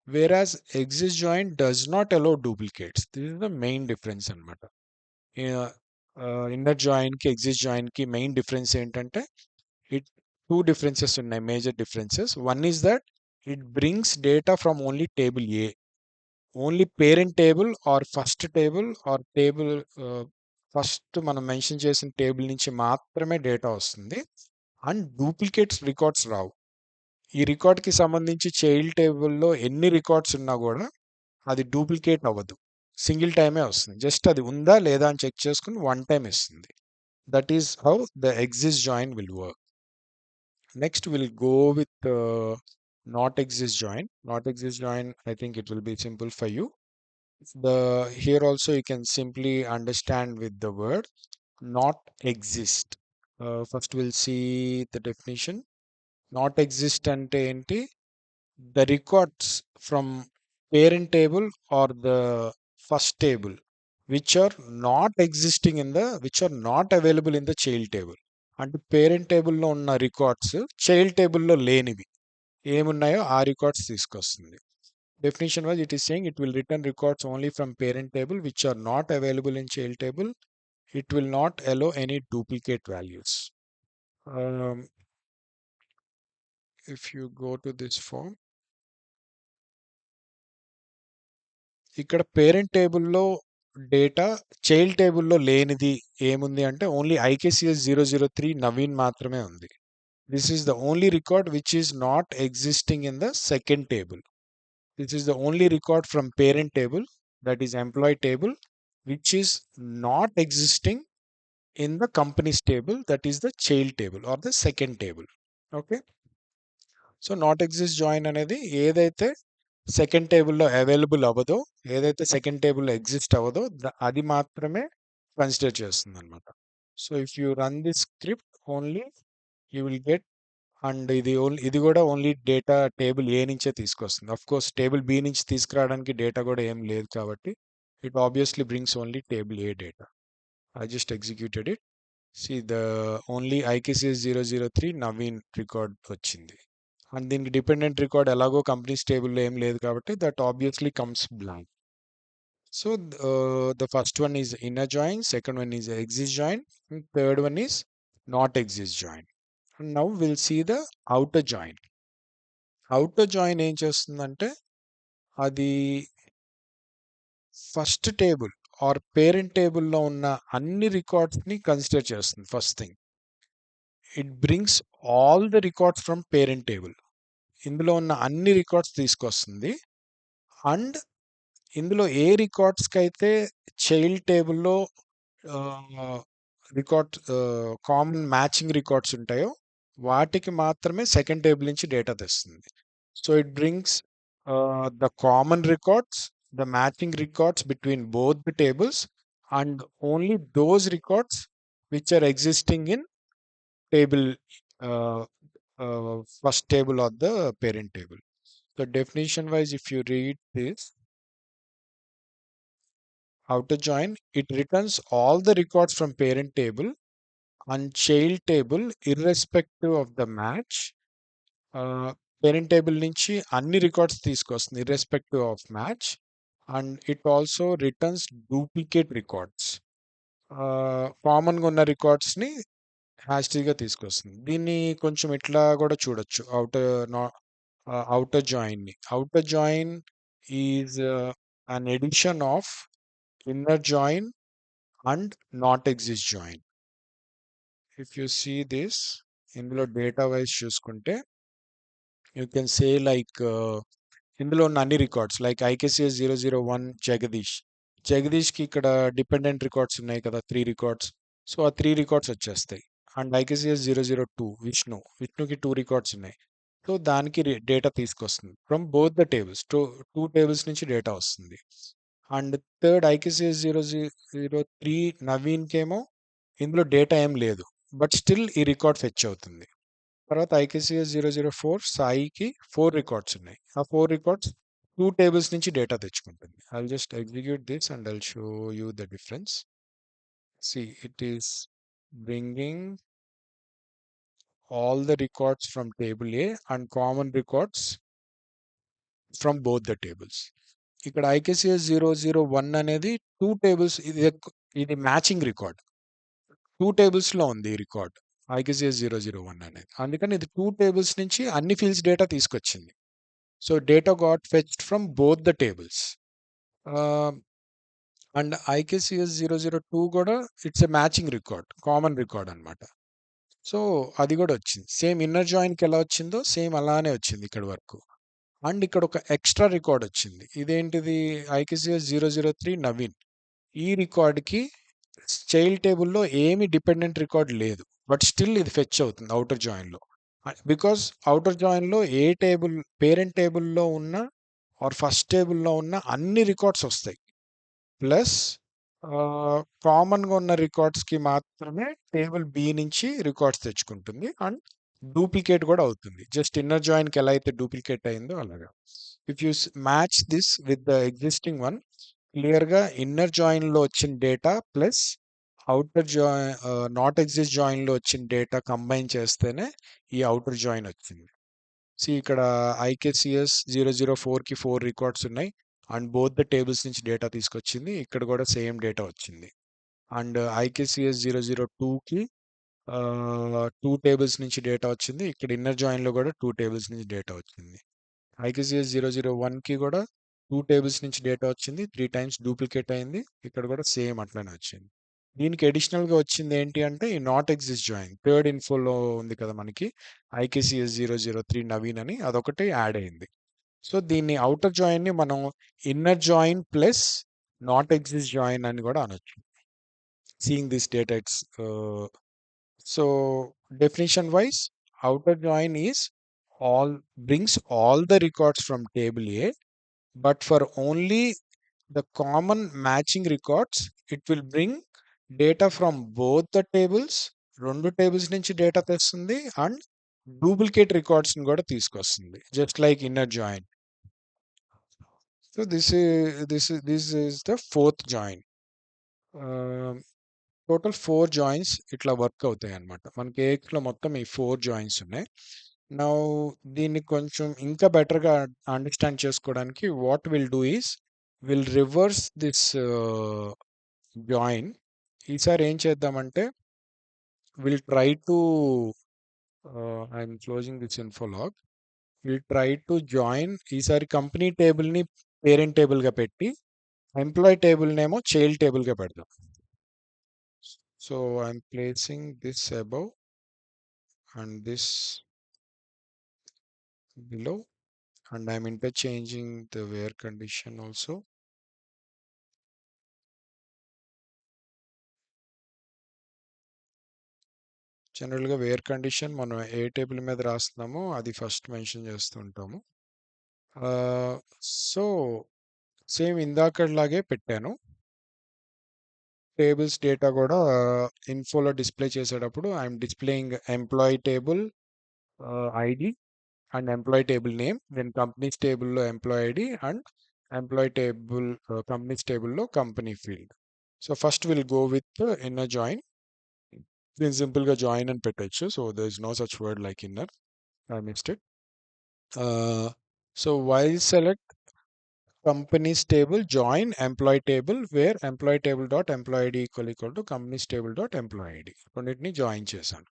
whereas exist join does not allow duplicates. This is the main difference అన్నమాట. Inner join కి exist join కి main difference ఏంటంటే it two differences ఉన్నాయి, major differences. One is that it brings data from only table A, only parent table or first table or table first మనం mention చేసిన టేబుల్ నుంచి మాత్రమే data వస్తుంది, అండ్ డూప్లికేట్స్ రికార్డ్స్ రావు. ఈ రికార్డ్కి సంబంధించి చైల్డ్ టేబుల్లో ఎన్ని రికార్డ్స్ ఉన్నా కూడా అది డూప్లికేట్ అవ్వదు, సింగిల్ టైమే వస్తుంది. జస్ట్ అది ఉందా లేదా అని చెక్ చేసుకుని వన్ టైం ఇస్తుంది. That is how the exist join will work. Next will go with not exist join. Not exist join, I think it will be simple for you. The here also you can simply understand with the word not exist. First we'll see the definition. Not exist ante enti, the records from parent table or the first table which are not existing in the, which are not available in the child table. అంటే parent టేబుల్లో ఉన్న records child టేబుల్లో లేనివి ఏమున్నాయో ఆ records తీసుకొస్తుంది. Definition was, it is saying it will return records only from parent table which are not available in child table. It will not allow any duplicate values. Um, if you go to this form, ఇక్కడ parent టేబుల్లో data child టేబుల్లో లేనిది ఏముంది అంటే only IKCS 003 Naveen మాత్రమే ఉంది. This is the only record which is not existing in the second table. This is the only record from parent table, that is employee table, which is not existing in the company's table, that is the child table or the second table. Okay. So not exist join అనేది ఏదైతే second టేబుల్లో available అవ్వదో, ఏదైతే second టేబుల్లో exist అవ్వదో అది మాత్రమే consider చేస్తుంది అనమాట. So if you run the script only you will get, and ఇది కూడా ఓన్లీ డేటా టేబుల్ ఏ నుంచే తీసుకొస్తుంది. అఫ్ కోర్స్ టేబుల్ బి నుంచి తీసుకురావడానికి డేటా కూడా ఏం లేదు కాబట్టి it obviously brings only table A data. I just executed it. See the only IKCS 003 Naveen record వచ్చింది, అండ్ దీనికి డిపెండెంట్ రికార్డ్ ఎలాగో కంపెనీస్ టేబుల్లో ఏం లేదు కాబట్టి that obviously comes blank. So the first one is inner join, second one is exist join, third one is not exist join. Now will see the outer join. Outer join ఏం చేస్తుందంటే అది first table are parent టేబుల్లో ఉన్న అన్ని రికార్డ్స్ని consider చేస్తుంది. First thing, it brings all the records from parent table. ఇందులో ఉన్న అన్ని రికార్డ్స్ తీసుకొస్తుంది, అండ్ ఇందులో ఏ రికార్డ్స్కి అయితే చైల్డ్ టేబుల్లో రికార్డ్ కామన్ మ్యాచింగ్ రికార్డ్స్ ఉంటాయో వాటికి మాత్రమే సెకండ్ టేబుల్ నుంచి డేటా తెస్తుంది. So it brings the common records, the matching records between both the tables, and only those records which are existing in table first table of the parent table. So definition wise, if you read this outer join, it returns all the records from parent table and child table irrespective of the match. Parent table నుంచి అన్ని records తీసుకొస్తుంది irrespective of match, and it also returns duplicate records. కామన్గా ఉన్న రికార్డ్స్ని హ్యాస్టీగా తీసుకొస్తుంది. దీన్ని కొంచెం ఇట్లా కూడా చూడొచ్చు outer join ని. Outer join is an addition of inner join and not exist join. If you see this, ఇందులో డేటా వైజ్ చూసుకుంటే యూ కెన్ సే లైక్ ఇందులో ఉన్న అన్ని రికార్డ్స్ లైక్ ఐకేసిఎస్ 001 జగదీష్కి ఇక్కడ డిపెండెంట్ రికార్డ్స్ ఉన్నాయి కదా, 3 రికార్డ్స్. సో ఆ 3 రికార్డ్స్ వచ్చేస్తాయి. అండ్ ఐకేసిఎస్ 002 విష్ణుకి 2 రికార్డ్స్ ఉన్నాయి. సో దానికి డేటా తీసుకొస్తుంది from both the tables, two tables నుంచి డేటా వస్తుంది. అండ్ థర్డ్ ఐకేసిఎస్ 003 నవీన్కేమో ఇందులో డేటా ఏం లేదు, బట్ స్టిల్ ఈ రికార్డ్ ఫెచ్ అవుతుంది. తర్వాత ఐకేసిఎస్ 004 సాయికి 4 రికార్డ్స్ ఉన్నాయి. ఆ 4 రికార్డ్స్ 2 టేబుల్స్ నుంచి డేటా తెచ్చుకుంటుంది. I just execute this and I'll show you the difference. See, it is bringing all the records from table A and common records from both the tables. ఇక్కడ IKCS 001 అనేది two tables, ఇది matching record. Two tables లో ఉంది ఈ record IKCS 001 అనేది. అందుకని ఇది two tables నుంచి అన్ని ఫీల్డ్స్ డేటా తీసుకొచ్చింది. So data got fetched from both the tables. And IKCS 002 కూడా it's a matching record, common record అనమాట. సో అది కూడా వచ్చింది. సేమ్ ఇన్నర్ జాయిన్కి ఎలా వచ్చిందో సేమ్ అలానే వచ్చింది ఇక్కడ వరకు. అండ్ ఇక్కడ ఒక ఎక్స్ట్రా రికార్డ్ వచ్చింది. ఇదేంటిది? IKCS 003 నవీన్. ఈ రికార్డ్కి చైల్డ్ టేబుల్లో ఏమి డిపెండెంట్ రికార్డ్ లేదు, బట్ స్టిల్ ఇది ఫెచ్ అవుతుంది అవుటర్ జాయిన్లో. బికాస్ అవుటర్ జాయిన్లో ఏ టేబుల్, పేరెంట్ టేబుల్లో ఉన్న ఆర్ ఫస్ట్ టేబుల్లో ఉన్న అన్ని రికార్డ్స్ వస్తాయి. ప్లస్ కామన్గా ఉన్న రికార్డ్స్కి మాత్రమే టేబుల్ బి నుంచి రికార్డ్స్ తెచ్చుకుంటుంది. అండ్ డూప్లికేట్ కూడా అవుతుంది. జస్ట్ ఇన్నర్ జాయిన్కి ఎలా అయితే డూప్లికేట్ అయిందో అలాగా. If you match this with the existing one, క్లియర్గా ఇన్నర్ జాయిన్లో వచ్చిన data plus outer join, not exist జాయిన్లో వచ్చిన డేటా కంబైన్ చేస్తేనే ఈ అవుటర్ జాయిన్ వచ్చింది. ఇక్కడ IKCS 004కి 4 రికార్డ్స్ ఉన్నాయి అండ్ బోత్ ద టేబుల్స్ నుంచి డేటా తీసుకొచ్చింది. ఇక్కడ కూడా సేమ్ డేటా వచ్చింది. అండ్ IKCS 002కి 2 టేబుల్స్ నుంచి డేటా వచ్చింది. ఇక్కడ ఇన్నర్ జాయిన్లో కూడా 2 టేబుల్స్ నుంచి డేటా వచ్చింది. IKCS 001కి కూడా 2 టేబుల్స్ నుంచి డేటా వచ్చింది. 3 టైమ్స్ డూప్లికేట్ అయింది. ఇక్కడ కూడా సేమ్ అట్లనే వచ్చింది. దీనికి అడిషనల్గా వచ్చింది ఏంటి అంటే ఈ నాట్ ఎగ్జిస్ట్ జాయిన్, థర్డ్ ఇన్ఫోలో ఉంది కదా మనకి IKCS 003 నవీన్ అని, అదొకటి యాడ్ అయింది. సో దీన్ని అవుటర్ జాయిన్ని మనం inner join plus not exist join అని కూడా అనొచ్చు. Seeing this data, it's so definition wise, outer join is all brings all the records from table A, but for only the common matching records it will bring data from both the tables. రెండు tables నుంచి data తెస్తుంది and duplicate records ని కూడా తీసుకొస్తుంది, just like inner join. So this is the fourth join. Total 4 joins ఇట్లా work అవుతాయి అన్నమాట. మనకి ఏక్స్లో మొత్తం ఈ 4 జాయిన్స్ ఉన్నాయి. నౌ దీన్ని కొంచెం ఇంకా బెటర్గా అండర్స్టాండ్ చేసుకోవడానికి what will do is will reverse this join. ఈసారి ఏం చేద్దామంటే will try to I'm closing this infolog. Will try to join ఈసారి కంపెనీ టేబుల్ని పేరెంట్ టేబుల్గా పెట్టి ఎంప్లాయ్ టేబుల్నేమో చైల్డ్ టేబుల్గా పెడదాం. So I'm placing this above and this below, and I'm interchanging the where condition also. జనరల్గా where condition మనం ఏ table మీద రాస్తున్నామో అది first mention చేస్తుంటాము. సో సేమ్ ఇందాకలాగే పెట్టాను. టేబుల్స్ డేటా కూడా ఇన్ఫోలో డిస్ప్లే చేసేటప్పుడు I'm displaying employee table ID and employee table name, then companies table లో employee ID and employee table companies table లో company field. So first we'll go with the inner join. Then simple గా join అని పెట్టచ్చు. So there is no such word like inner. I missed it. So while select companies table, join employee table where employee table dot employee ID equal to companies table dot employee ID. రెండింటిని join చేశాను.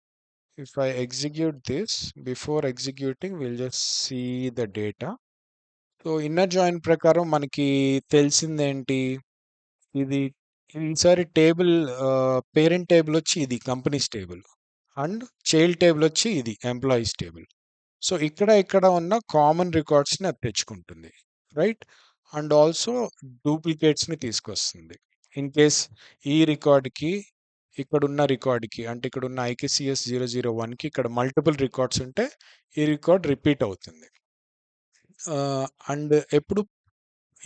If I execute this, before executing, we'll just see the data. So inner join ప్రకారం మనకి తెలిసిందేంటి, ఇది ఈసారి table parent table వచ్చి ఇది companies table and child table వచ్చి ఇది ఎంప్లాయీస్ టేబుల్. సో ఇక్కడ ఉన్న కామన్ రికార్డ్స్ని అది తెచ్చుకుంటుంది, రైట్? అండ్ ఆల్సో డూప్లికేట్స్ని తీసుకొస్తుంది. ఇన్ కేస్ ఈ రికార్డ్కి ఇక్కడున్న రికార్డ్కి అంటే ఇక్కడున్న IKCS 001కి ఇక్కడ మల్టిపుల్ రికార్డ్స్ ఉంటే ఈ రికార్డ్ రిపీట్ అవుతుంది. అండ్ ఎప్పుడు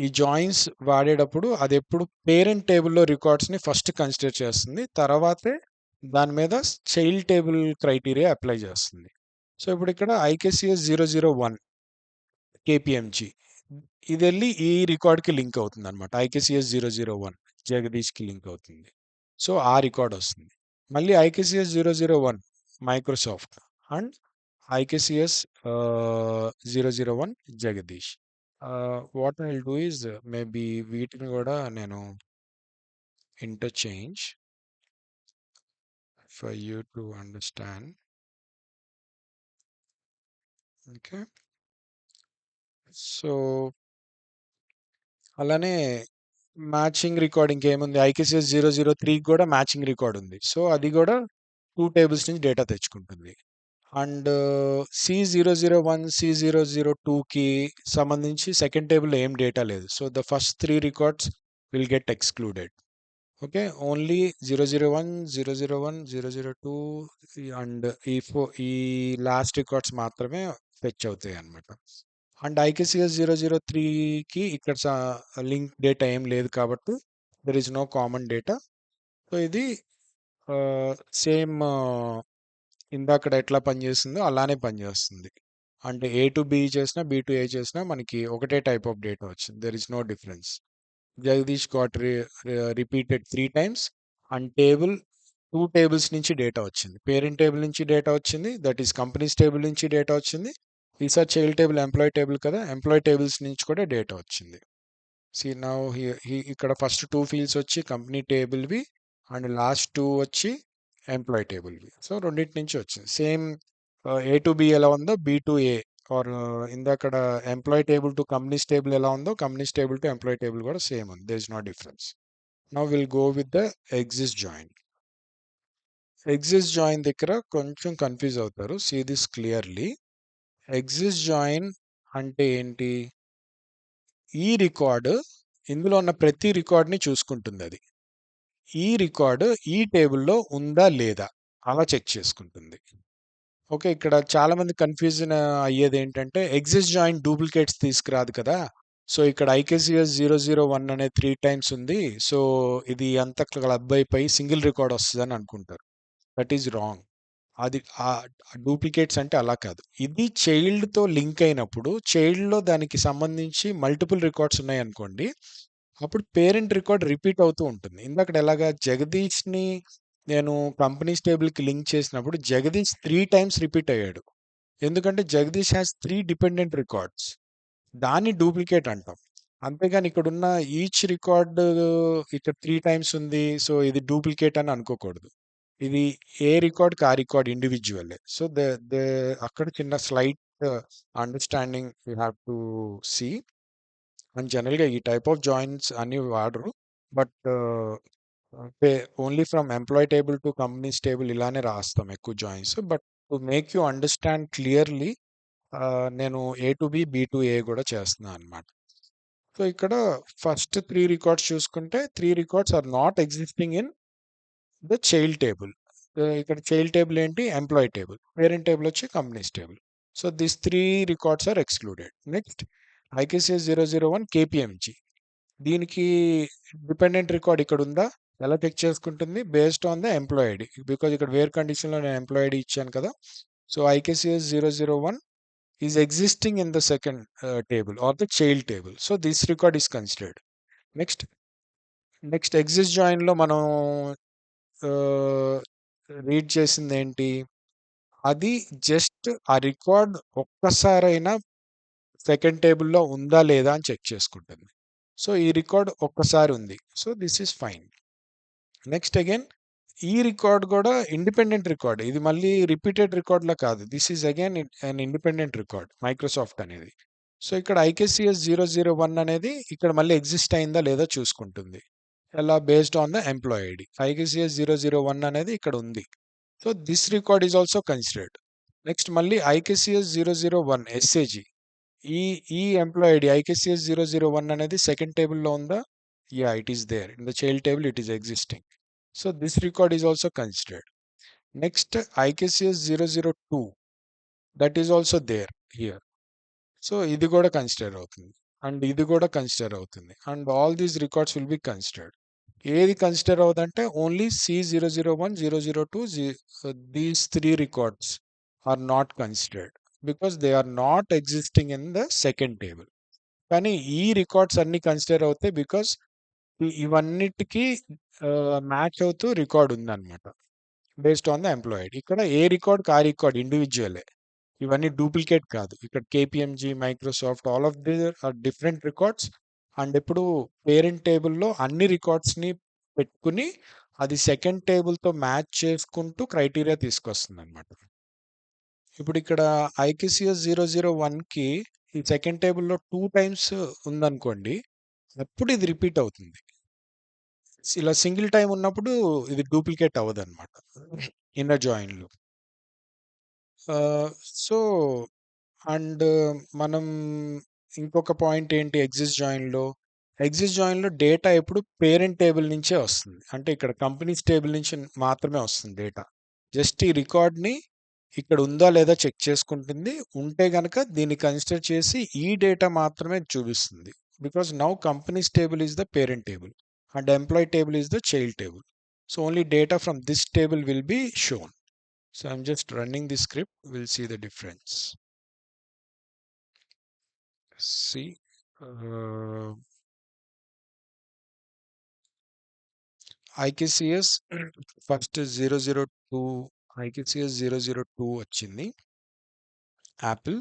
ఈ జాయిన్స్ వాడేటప్పుడు అది ఎప్పుడు పేరెంట్ టేబుల్లో రికార్డ్స్ని ఫస్ట్ కన్సిడర్ చేస్తుంది, తర్వాతే దాని మీద చైల్డ్ టేబుల్ క్రైటీరియా అప్లై చేస్తుంది. సో ఇప్పుడు ఇక్కడ IKCS 001 KPMG ఇది వెళ్ళి ఈ రికార్డ్కి లింక్ అవుతుంది అనమాట. IKCS 001 జగదీష్కి లింక్ అవుతుంది. సో ఆ రికార్డ్ వస్తుంది. మళ్ళీ IKCS 001 Microsoft and IKCS 001 Jagadish. What I will do is maybe వీటిని కూడా నేను interchange for you to understand. Okay, so అలానే మ్యాచింగ్ రికార్డ్ ఇంకేముంది, ఐకేసిఎస్ 003 కూడా మ్యాచింగ్ రికార్డ్ ఉంది. సో అది కూడా 2 టేబుల్స్ నుంచి డేటా తెచ్చుకుంటుంది. అండ్ C001 C002కి సంబంధించి సెకండ్ టేబుల్లో ఏం డేటా లేదు. So the first 3 records will get excluded. Okay, only 001 001 002 and ఈ లాస్ట్ రికార్డ్స్ మాత్రమే ఫెచ్ అవుతాయి అన్నమాట. అండ్ ఐకేసిఎస్ 003కి ఇక్కడ లింక్ డేటా ఏం లేదు కాబట్టి there is no common data. So ఇది సేమ్ ఇందాకడ ఎట్లా పనిచేస్తుందో అలానే పనిచేస్తుంది. అంటే A to B చేసినా B to A చేసినా మనకి ఒకటే టైప్ ఆఫ్ డేటా వచ్చింది. There is no difference. Jagadish got repeated 3 times and 2 tables నుంచి డేటా వచ్చింది. పేరెంట్ టేబుల్ నుంచి డేటా వచ్చింది, దట్ ఈస్ కంపెనీస్ టేబుల్ నుంచి డేటా వచ్చింది. ఈసారి చైల్డ్ టేబుల్ ఎంప్లాయీ టేబుల్ కదా, ఎంప్లాయీ టేబుల్స్ నుంచి కూడా డేటా వచ్చింది. సి నౌ ఇక్కడ ఫస్ట్ 2 ఫీల్డ్స్ వచ్చి కంపెనీ టేబుల్వి అండ్ లాస్ట్ 2 వచ్చి ఎంప్లాయీ టేబుల్వి. సో రెండింటి నుంచి వచ్చింది. సేమ్ A to B ఎలా ఉందో B to A ఆర్ ఇందాకడ employee table to companies table ఎలా ఉందో companies table to employee table కూడా సేమ్ ఉంది. There is no difference. Now will go with the exist join. Exist join దగ్గర కొంచెం confuse అవుతారు. See this clearly. Exist join అంటే ఏంటి? ఈ రికార్డు ఇందులో ఉన్న ప్రతి రికార్డ్ని చూసుకుంటుంది అది. ఈ రికార్డు ఈ టేబుల్లో ఉందా లేదా అలా చెక్ చేసుకుంటుంది. ఓకే, ఇక్కడ చాలా మంది కన్ఫ్యూజన్ అయ్యేది ఏంటంటే ఎగ్జిస్ట్ జాయిన్ డూప్లికేట్స్ తీసుకురాదు కదా. సో ఇక్కడ IKCS 001 అనే 3 టైమ్స్ ఉంది. సో ఇది అంత క్లబ్ అయిపోయి సింగిల్ రికార్డ్ వస్తుందని అనుకుంటారు. That is wrong. అది డూప్లికేట్స్ అంటే అలా కాదు. ఇది చైల్డ్తో లింక్ అయినప్పుడు చైల్డ్లో దానికి సంబంధించి మల్టిపుల్ రికార్డ్స్ ఉన్నాయనుకోండి, అప్పుడు పేరెంట్ రికార్డ్ రిపీట్ అవుతూ ఉంటుంది. ఇందాక ఎలాగా జగదీష్ని నేను కంపెనీస్ టేబుల్కి లింక్ చేసినప్పుడు జగదీష్ 3 టైమ్స్ రిపీట్ అయ్యాడు. ఎందుకంటే జగదీష్ హ్యాస్ 3 డిపెండెంట్ రికార్డ్స్. దాన్ని డూప్లికేట్ అంటాం. అంతేగాని ఇక్కడున్న ఈచ్ రికార్డ్ ఇక్కడ 3 టైమ్స్ ఉంది, సో ఇది డూప్లికేట్ అని అనుకోకూడదు. ఇది ఏ రికార్డ్కి ఆ రికార్డ్ ఇండివిజువల్. సో దే అక్కడ చిన్న slight understanding you have to see. And జనరల్గా ఈ టైప్ ఆఫ్ జాయిన్స్ అన్ని వాడరు. But only from employee table to companies table ఇలానే రాస్తాం ఎక్కువ joins. But to make you understand clearly నేను A to B to A కూడా చేస్తున్నాను అనమాట. సో ఇక్కడ ఫస్ట్ 3 రికార్డ్స్ చూసుకుంటే 3 records are not existing in the child table. ఇక్కడ చైల్డ్ టేబుల్ ఏంటి? Employee table. పేరెంట్ టేబుల్ వచ్చి companies table. So this 3 records are excluded. Next IKCS 001 KPMG. దీనికి dependent record ఇక్కడ ఉందా ఎలా చెక్ చేసుకుంటుంది? Based on the employee ID. Because ఇక్కడ where కండిషన్లో నేను ఎంప్లాయీ ఐడి ఇచ్చాను కదా. So IKCS 001 is existing in the second table or the child table. So this record is considered. Next exist join లో మనం రీడ్ చేసింది ఏంటి? అది జస్ట్ ఆ రికార్డ్ ఒక్కసారైనా సెకండ్ టేబుల్లో ఉందా లేదా అని చెక్ చేసుకుంటుంది. సో ఈ రికార్డ్ ఒక్కసారి ఉంది. So this is fine. Next again ఈ రికార్డ్ కూడా ఇండిపెండెంట్ రికార్డ్. ఇది మళ్ళీ రిపీటెడ్ రికార్డ్లా కాదు. This is again an independent record Microsoft అనేది. సో ఇక్కడ IKCS 001 అనేది ఇక్కడ మళ్ళీ ఎగ్జిస్ట్ అయిందా లేదా చూసుకుంటుంది. ఎలా? Based on the employee ID. IKCS 001 అనేది ఇక్కడ ఉంది. So this record is also considered. Next మళ్ళీ IKCS 001 SAG. ఈ ఈ ఎంప్లాయీ ఐడి IKCS 001 అనేది సెకండ్ టేబుల్లో ఉందా? Yeah, it is there. In the child table it is existing. So this record is also considered. Next IKCS 002, that is also there here. So ఇది కూడా consider అవుతుంది and ఇది కూడా consider అవుతుంది and all these records will be considered. ఏది consider అవుతుందంటే only C001 002 these 3 records are not considered because they are not existing in the second table. కానీ ఈ రికార్డ్స్ అన్ని కన్సిడర్ అవుతాయి బికాస్ ఇవన్నిటికీ మ్యాచ్ అవుతూ రికార్డ్ ఉందన్నమాట. Based on the employee ID. ఇక్కడ ఏ రికార్డ్‌కి ఆ రికార్డ్ ఇండివిడ్యువలే. ఇవన్నీ డూప్లికేట్ కాదు. ఇక్కడ KPMG, Microsoft all of these are different records. And ఇప్పుడు పేరెంట్ టేబుల్‌లో అన్ని రికార్డ్స్‌ని పెట్టుకొని అది సెకండ్ టేబుల్‌తో మ్యాచ్ చేసుకుంటూ క్రైటీరియా తీసుకొస్తుందనమాట. ఇప్పుడు ఇక్కడ ఐక్యూసీఎస్ 001కి ఈ సెకండ్ టేబుల్‌లో 2 టైమ్స్ ఉందనుకోండి. అప్పుడు ఇది రిపీట్ అవుతుంది. ఇలా సింగిల్ టైమ్ ఉన్నప్పుడు ఇది డూప్లికేట్ అవ్వదనమాట. ఇన్నర్ జాయిన్‌లో. ఆహ్, సో అండ్ మనం ఇంకొక పాయింట్ ఏంటి ఎగ్జిస్ట్ జాయిన్‌లో డేటా ఎప్పుడు పేరెంట్ టేబుల్ నుంచే వస్తుంది. అంటే ఇక్కడ కంపెనీస్ టేబుల్ నుంచి మాత్రమే వస్తుంది డేటా. జస్ట్ ఈ రికార్డ్‌ని ఇక్కడ ఉందా లేదా చెక్ చేసుకుంటుంది. ఉంటే గనక దీన్ని కన్సిడర్ చేసి ఈ డేటా మాత్రమే చూపిస్తుంది. Because now companies table is the parent table and employee table is the child table. So only data from this table will be shown. So I'm just running the script. We'll see the difference. See, IKCS first 002 IKCS 002 వచ్చింది Apple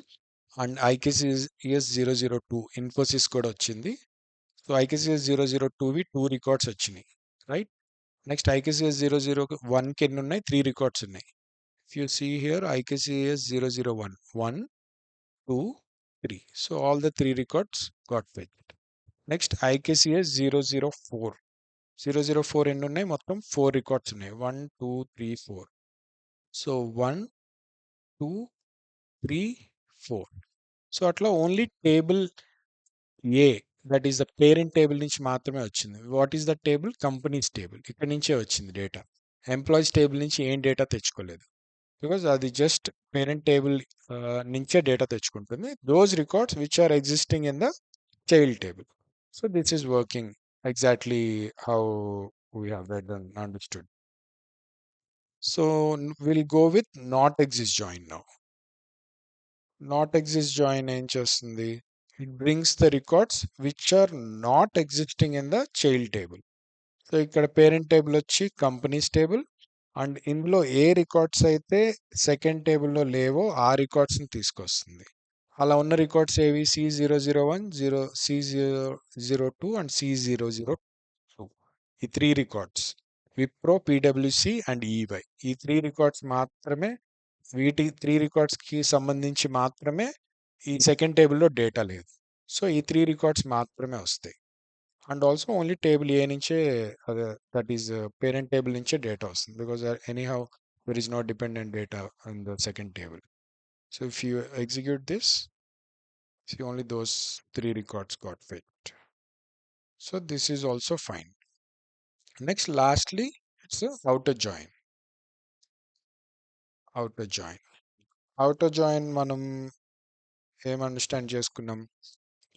and IKCS 002 Infosys కూడా వచ్చింది. So IKCS 002వి 2 records వచ్చినాయి, right? Next IKCS 001కి ఎన్ని ఉన్నాయి? 3 records ఉన్నాయి. If you see here IKCS 001 1 2 3. So all the 3 records got fetched. Next IKCS 004 004 ఎన్ని ఉన్నాయి? మొత్తం 4 రికార్డ్స్ ఉన్నాయి. 1 2 3 4. సో 1 2 3 4. సో అట్లా only table A, that is the parent table నుంచి మాత్రమే వచ్చింది. What is the table? Companies table. ఇక్కడ నుంచే వచ్చింది డేటా. ఎంప్లాయీస్ టేబుల్ నుంచి ఏం డేటా తెచ్చుకోలేదు. బికాజ్ అది జస్ట్ పేరెంట్ టేబుల్ నుంచే డేటా తెచ్చుకుంటుంది. Those records which are existing in the child table. So this is working exactly how we have read and understood. So we'll go with not exist join now. Not exist join ఏం చేస్తుంది? It brings the records which are not existing in the child table. So ఇక్కడ parent table వచ్చి companies table and ఇందులో ఏ records అయితే second టేబుల్లో లేవో ఆ రికార్డ్స్ని తీసుకొస్తుంది. అలా ఉన్న రికార్డ్స్ ఏవి? C001 C002 and C002. ఈ 3 రికార్డ్స్ విప్రో, పీడబ్ల్యూసి అండ్ ఈవై. ఈ 3 రికార్డ్స్ మాత్రమే, వీటి 3 రికార్డ్స్కి సంబంధించి మాత్రమే ఈ సెకండ్ టేబుల్లో డేటా లేదు. సో ఈ 3 రికార్డ్స్ మాత్రమే వస్తాయి. And also only table A నుంచే, అదే దట్ ఈస్ పేరెంట్ టేబుల్ నుంచే డేటా వస్తుంది. Because anyhow there is no dependent data in the second table. So if you execute this, see only those 3 records got fit. So this is also fine. Next, lastly, it's a outer join. Outer join. Outer join మనం ఏం understand చేసుకున్నాం?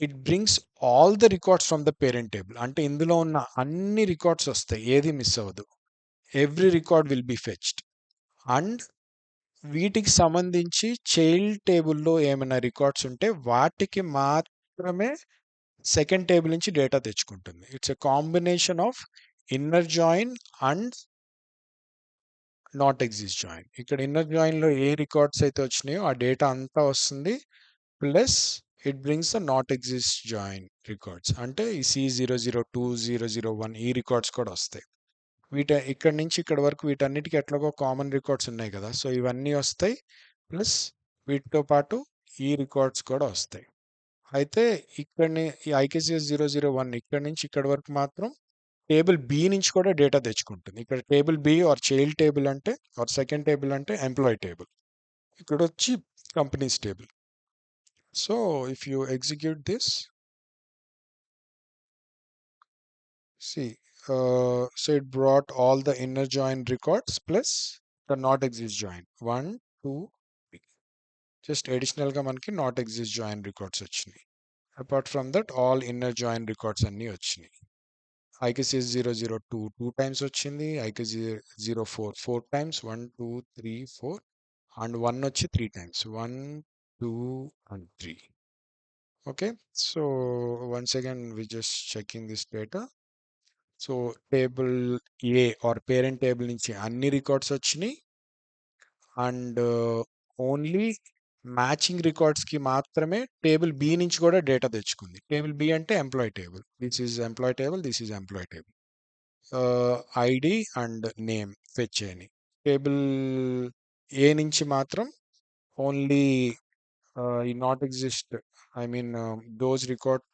It brings all the records from the parent table. అంటే ఇందులో ఉన్న అన్ని records వస్తాయి, ఏది miss అవ్వదు. Every record will be fetched. And వీటికి సంబంధించి చైల్డ్ టేబుల్లో ఏమైనా రికార్డ్స్ ఉంటే వాటికి మాత్రమే సెకండ్ టేబుల్ నుంచి డేటా తెచ్చుకుంటుంది. It's a combination of inner join and not exist join. ఇక్కడ ఇన్నర్ జాయిన్లో ఏ రికార్డ్స్ అయితే వచ్చినాయో ఆ డేటా అంతా వస్తుంది. Plus it brings the not exist join records. అంటే ఈ C002 001 ఈ రికార్డ్స్ కూడా వస్తాయి. ఇక్కడ నుంచి ఇక్కడ వరకు వీటన్నిటికీ ఎట్లాగో కామన్ రికార్డ్స్ ఉన్నాయి కదా. సో ఇవన్నీ వస్తాయి. ప్లస్ వీటితో పాటు ఈ రికార్డ్స్ కూడా వస్తాయి. అయితే ఇక్కడనే ఈ ఐకేసిఎస్ 001 ఇక్కడ నుంచి ఇక్కడ వరకు మాత్రం టేబుల్ బి నుంచి కూడా డేటా తెచ్చుకుంటుంది. ఇక్కడ table B or child table అంటే, ఆర్ సెకండ్ టేబుల్ అంటే ఎంప్లాయీ టేబుల్. ఇక్కడ వచ్చి companies table. So if you execute this, see, so it brought all the inner join records plus the not exist join 1 2 3. Just additional గా మనకి not exist join records వచ్చినాయి. Apart from that all inner join records అన్నీ వచ్చినాయి. IKCS 002 2 times వచ్చింది. IKCS 04 4 times 1 2 3 4 and 1 వచ్చి 3 times 1 2 and 3. Okay, so once again we just checking this data. So table A or parent table నుంచి అన్ని records వచ్చినాయి and only matching రికార్డ్స్కి మాత్రమే table B నుంచి కూడా డేటా తెచ్చుకుంది. టేబుల్ బి అంటే employee table, this is employee table, this is employee table. ID and name fetch చేయని. Table A నుంచి మాత్రం ఓన్లీ ఈ not exist, I mean those record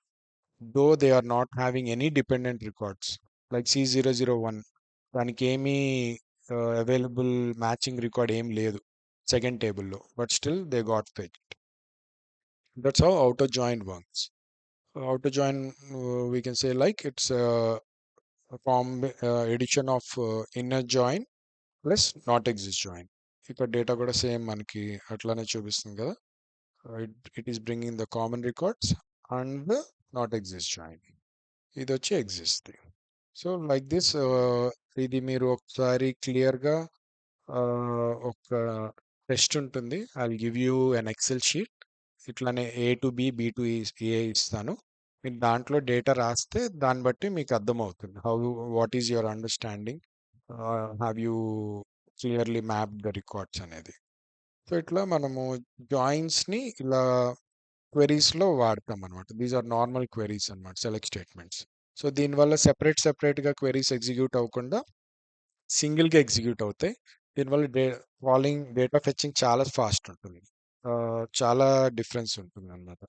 though they are not having any dependent records like C001, దానికి ఏమీ available matching record ఏం లేదు second టేబుల్లో, but still they got fetched. That's how outer join works. Outer join, we can say like it's a form addition of inner join plus not exist join. ఇక్కడ data కూడా same మనకి అట్లానే చూపిస్తుంది కదా. It is bringing the common records and not exist join. ఇది వచ్చి exist. So like this, ఇది మీరు ఒకసారి క్లియర్గా ఒక టెస్ట్ ఉంటుంది. I will give you an Excel sheet. ఇట్లానే A to B, B to A ఇస్తాను. మీరు దాంట్లో డేటా రాస్తే దాన్ని బట్టి మీకు అర్థమవుతుంది what is your understanding, have you clearly map the records అనేది. సో ఇట్లా మనము జాయిన్స్ని ఇలా క్వెరీస్లో వాడతాం అనమాట. దీస్ ఆర్ నార్మల్ క్వెరీస్ అనమాట, సెలెక్ట్ స్టేట్మెంట్స్. సో దీనివల్ల సెపరేట్గా క్వెరీస్ ఎగ్జిక్యూట్ అవ్వకుండా సింగిల్గా ఎగ్జిక్యూట్ అవుతాయి. దీనివల్ల ఫాలోయింగ్ డేటా ఫెచ్చింగ్ చాలా ఫాస్ట్ ఉంటుంది. చాలా డిఫరెన్స్ ఉంటుంది అనమాట.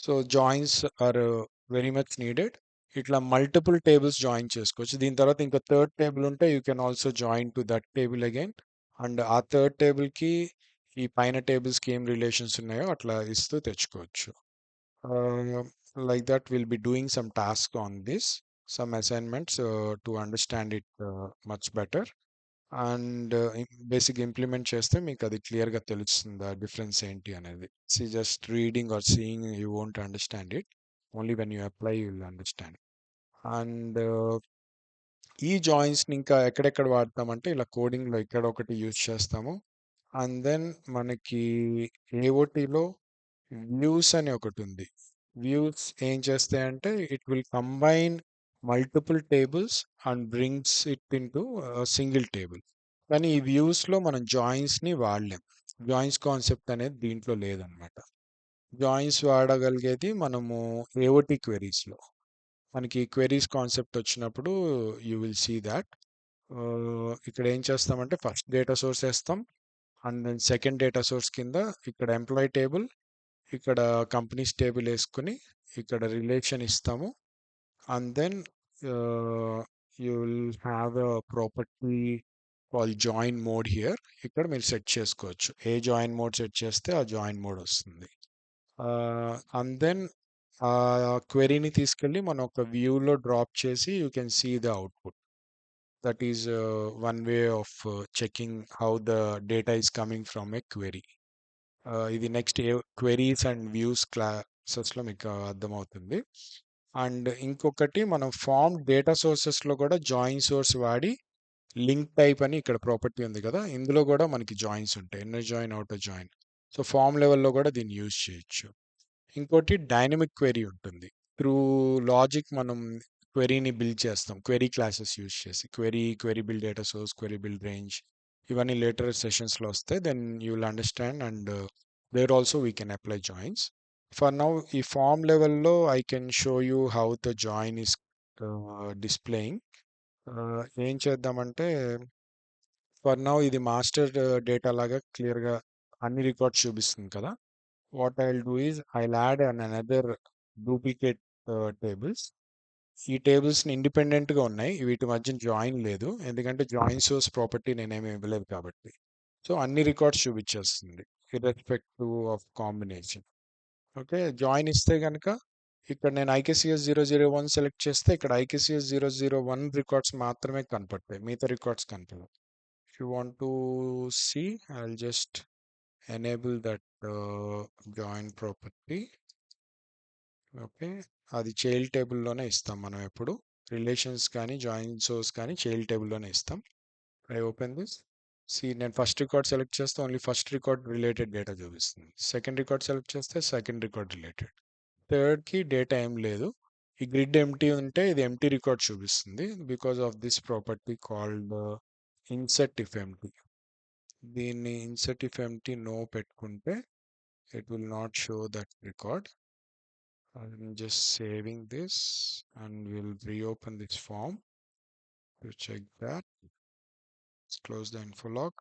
So joins are very much needed. ఇట్లా మల్టిపుల్ టేబుల్స్ జాయిన్ చేసుకోవచ్చు. దీని తర్వాత ఇంకా థర్డ్ టేబుల్ ఉంటే you can also join to that table again. And ఆ థర్డ్ టేబుల్కి ఈ పైన టేబుల్స్కి ఏం రిలేషన్స్ ఉన్నాయో అట్లా ఇస్తూ తెచ్చుకోవచ్చు. Like that will be doing some task on this, some assignments to understand it much better. And basic implement చేస్తే మీకు అది క్లియర్గా తెలుస్తుంది ఆ డిఫరెన్స్ ఏంటి అనేది. Just reading are seeing you won't understand it, only when you apply you will understand. And ఈ జాయిన్స్ని ఇంకా ఎక్కడెక్కడ వాడతామంటే ఇలా కోడింగ్లో ఇక్కడ ఒకటి యూజ్ చేస్తాము. అండ్ దెన్ మనకి ఏఓటీలో వ్యూస్ అని ఒకటి ఉంది. వ్యూస్ ఏం చేస్తాయంటే it will combine multiple tables and brings it in to single table. కానీ ఈ వ్యూస్లో మనం జాయిన్స్ని వాడలేం. జాయిన్స్ కాన్సెప్ట్ అనేది దీంట్లో లేదనమాట. జాయిన్స్ వాడగలిగేది మనము ఏఓటీ క్వెరీస్లో. మనకి క్వెరీస్ కాన్సెప్ట్ వచ్చినప్పుడు యూ విల్ సీ దాట్. ఇక్కడ ఏం చేస్తామంటే ఫస్ట్ డేటా సోర్స్ వేస్తాం and then second data source కింద ఇక్కడ ఎంప్లాయీ టేబుల్, ఇక్కడ కంపెనీస్ టేబుల్ వేసుకుని ఇక్కడ రిలేషన్ ఇస్తాము. And then you will have a property call join mode here. ఇక్కడ మీరు సెట్ చేసుకోవచ్చు, ఏ జాయిన్ మోడ్ సెట్ చేస్తే ఆ జాయిన్ మోడ్ వస్తుంది. అండ్ దెన్ ఆ క్వెరీని తీసుకెళ్ళి మనం ఒక వ్యూలో డ్రాప్ చేసి you can see the output. That is one way of checking how the data is coming from a query. ఇది నెక్స్ట్ క్వెరీస్ అండ్ వ్యూస్ క్లాసెస్లో మీకు అర్థమవుతుంది. అండ్ ఇంకొకటి మనం ఫామ్ డేటా సోర్సెస్లో కూడా జాయిన్ సోర్స్ వాడి లింక్ టైప్ అని ఇక్కడ ప్రాపర్టీ ఉంది కదా, ఇందులో కూడా మనకి జాయిన్స్ ఉంటాయి, inner join, outer join. So form లెవెల్లో కూడా దీన్ని యూజ్ చేయొచ్చు. ఇంకోటి డైనమిక్ క్వెరీ ఉంటుంది. త్రూ లాజిక్ మనం క్వెరీని బిల్డ్ చేస్తాం క్వెరీ క్లాసెస్ యూజ్ చేసి. Query build data source, query build range, ఇవన్నీ లేటర్ సెషన్స్లో వస్తాయి. Then you will understand and there also we can apply joins. For now ఈ ఫామ్ లెవెల్లో I can show you how the join is displaying. ఏం చేద్దామంటే for now ఇది master data లాగా క్లియర్గా అన్ని రికార్డ్స్ చూపిస్తుంది కదా. What I will do is I will add an another duplicate tables. ఈ టేబుల్స్ని ఇండిపెండెంట్గా ఉన్నాయి, వీటి మధ్య జాయిన్ లేదు, ఎందుకంటే జాయిన్ సోర్స్ ప్రాపర్టీ నేనేమి ఇవ్వలేదు కాబట్టి. సో అన్ని రికార్డ్స్ చూపించేస్తుంది irrespective of combination. Okay, join ఇస్తే కనుక ఇక్కడ నేను IKCS001 సెలెక్ట్ చేస్తే ఇక్కడ IKCS001 రికార్డ్స్ మాత్రమే కనపడతాయి, మిగతా రికార్డ్స్ కనపడవు. If you want to see I will just enable that join property. Okay, అది చైల్డ్ టేబుల్లోనే ఇస్తాం మనం ఎప్పుడు. రిలేషన్స్ కానీ జాయిన్ సోర్స్ కానీ చైల్డ్ టేబుల్లోనే ఇస్తాం. I open this. నేను ఫస్ట్ రికార్డ్ సెలెక్ట్ చేస్తే only first record related data చూపిస్తుంది. సెకండ్ రికార్డ్ సెలెక్ట్ చేస్తే సెకండ్ రికార్డ్ రిలేటెడ్. థర్డ్కి డేటా ఏం లేదు. ఈ గ్రిడ్ ఎంటీ ఉంటే ఇది ఎంటీ రికార్డ్ చూపిస్తుంది because of this property called INCET if empty. దీన్ని ఇన్సెట్ ఇఫ్ ఎంటీ నో పెట్టుకుంటే it will not show that record. I'm just saving this and we'll reopen this form to check that. Let's close the info log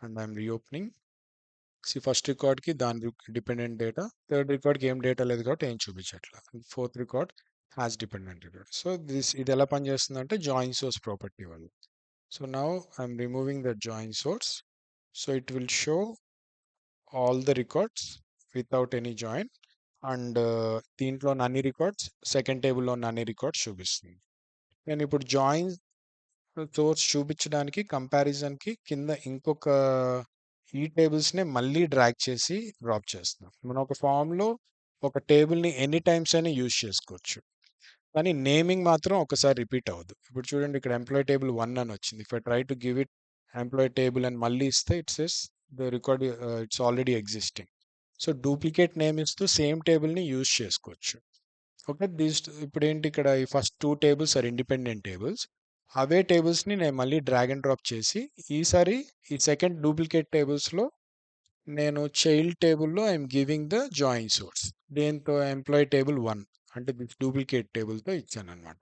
and I'm reopening. See, first record ki దాని dependent data, third record ki ఏం data లేదు కాబట్టి ఏం చూపించట్లా, fourth record has dependent data. So this ఇది ఎలా పనిచేస్తుందంటే join source property వల్ల. So now I'm removing the join source. So it will show all the records without any join and దీంట్లో అన్ని records second టేబుల్లో ఉన్న అన్ని రికార్డ్స్ చూపిస్తుంది. నేను ఇప్పుడు జాయిన్ సోర్స్ చూపించడానికి కంపారిజన్కి కింద ఇంకొక ఈ టేబుల్స్ని మళ్ళీ డ్రాగ్ చేసి డ్రాప్ చేస్తున్నాం. మనం ఒక ఫామ్లో ఒక టేబుల్ని ఎనీ టైమ్స్ అయినా యూజ్ చేసుకోవచ్చు, కానీ నేమింగ్ మాత్రం ఒకసారి రిపీట్ అవ్వదు. ఇప్పుడు చూడండి, ఇక్కడ ఎంప్లాయీ టేబుల్ 1 అని వచ్చింది. If I try to give it employee table అని మళ్ళీ ఇస్తే it's the record it's already existing. So duplicate name ఇస్తూ సేమ్ టేబుల్ని యూజ్ చేసుకోవచ్చు. ఓకే, ఇప్పుడు ఏంటి, ఇక్కడ ఈ first 2 tables are independent tables. అవే టేబుల్స్ని నేను మళ్ళీ డ్రాగ్ అండ్ డ్రాప్ చేసి ఈసారి ఈ సెకండ్ డూప్లికేట్ టేబుల్స్లో నేను చైల్డ్ టేబుల్లో I'm giving the join source. దేంతో ఎంప్లాయీ టేబుల్ 1 అంటే దిస్ డూప్లికేట్ టేబుల్తో ఇచ్చాను అనమాట.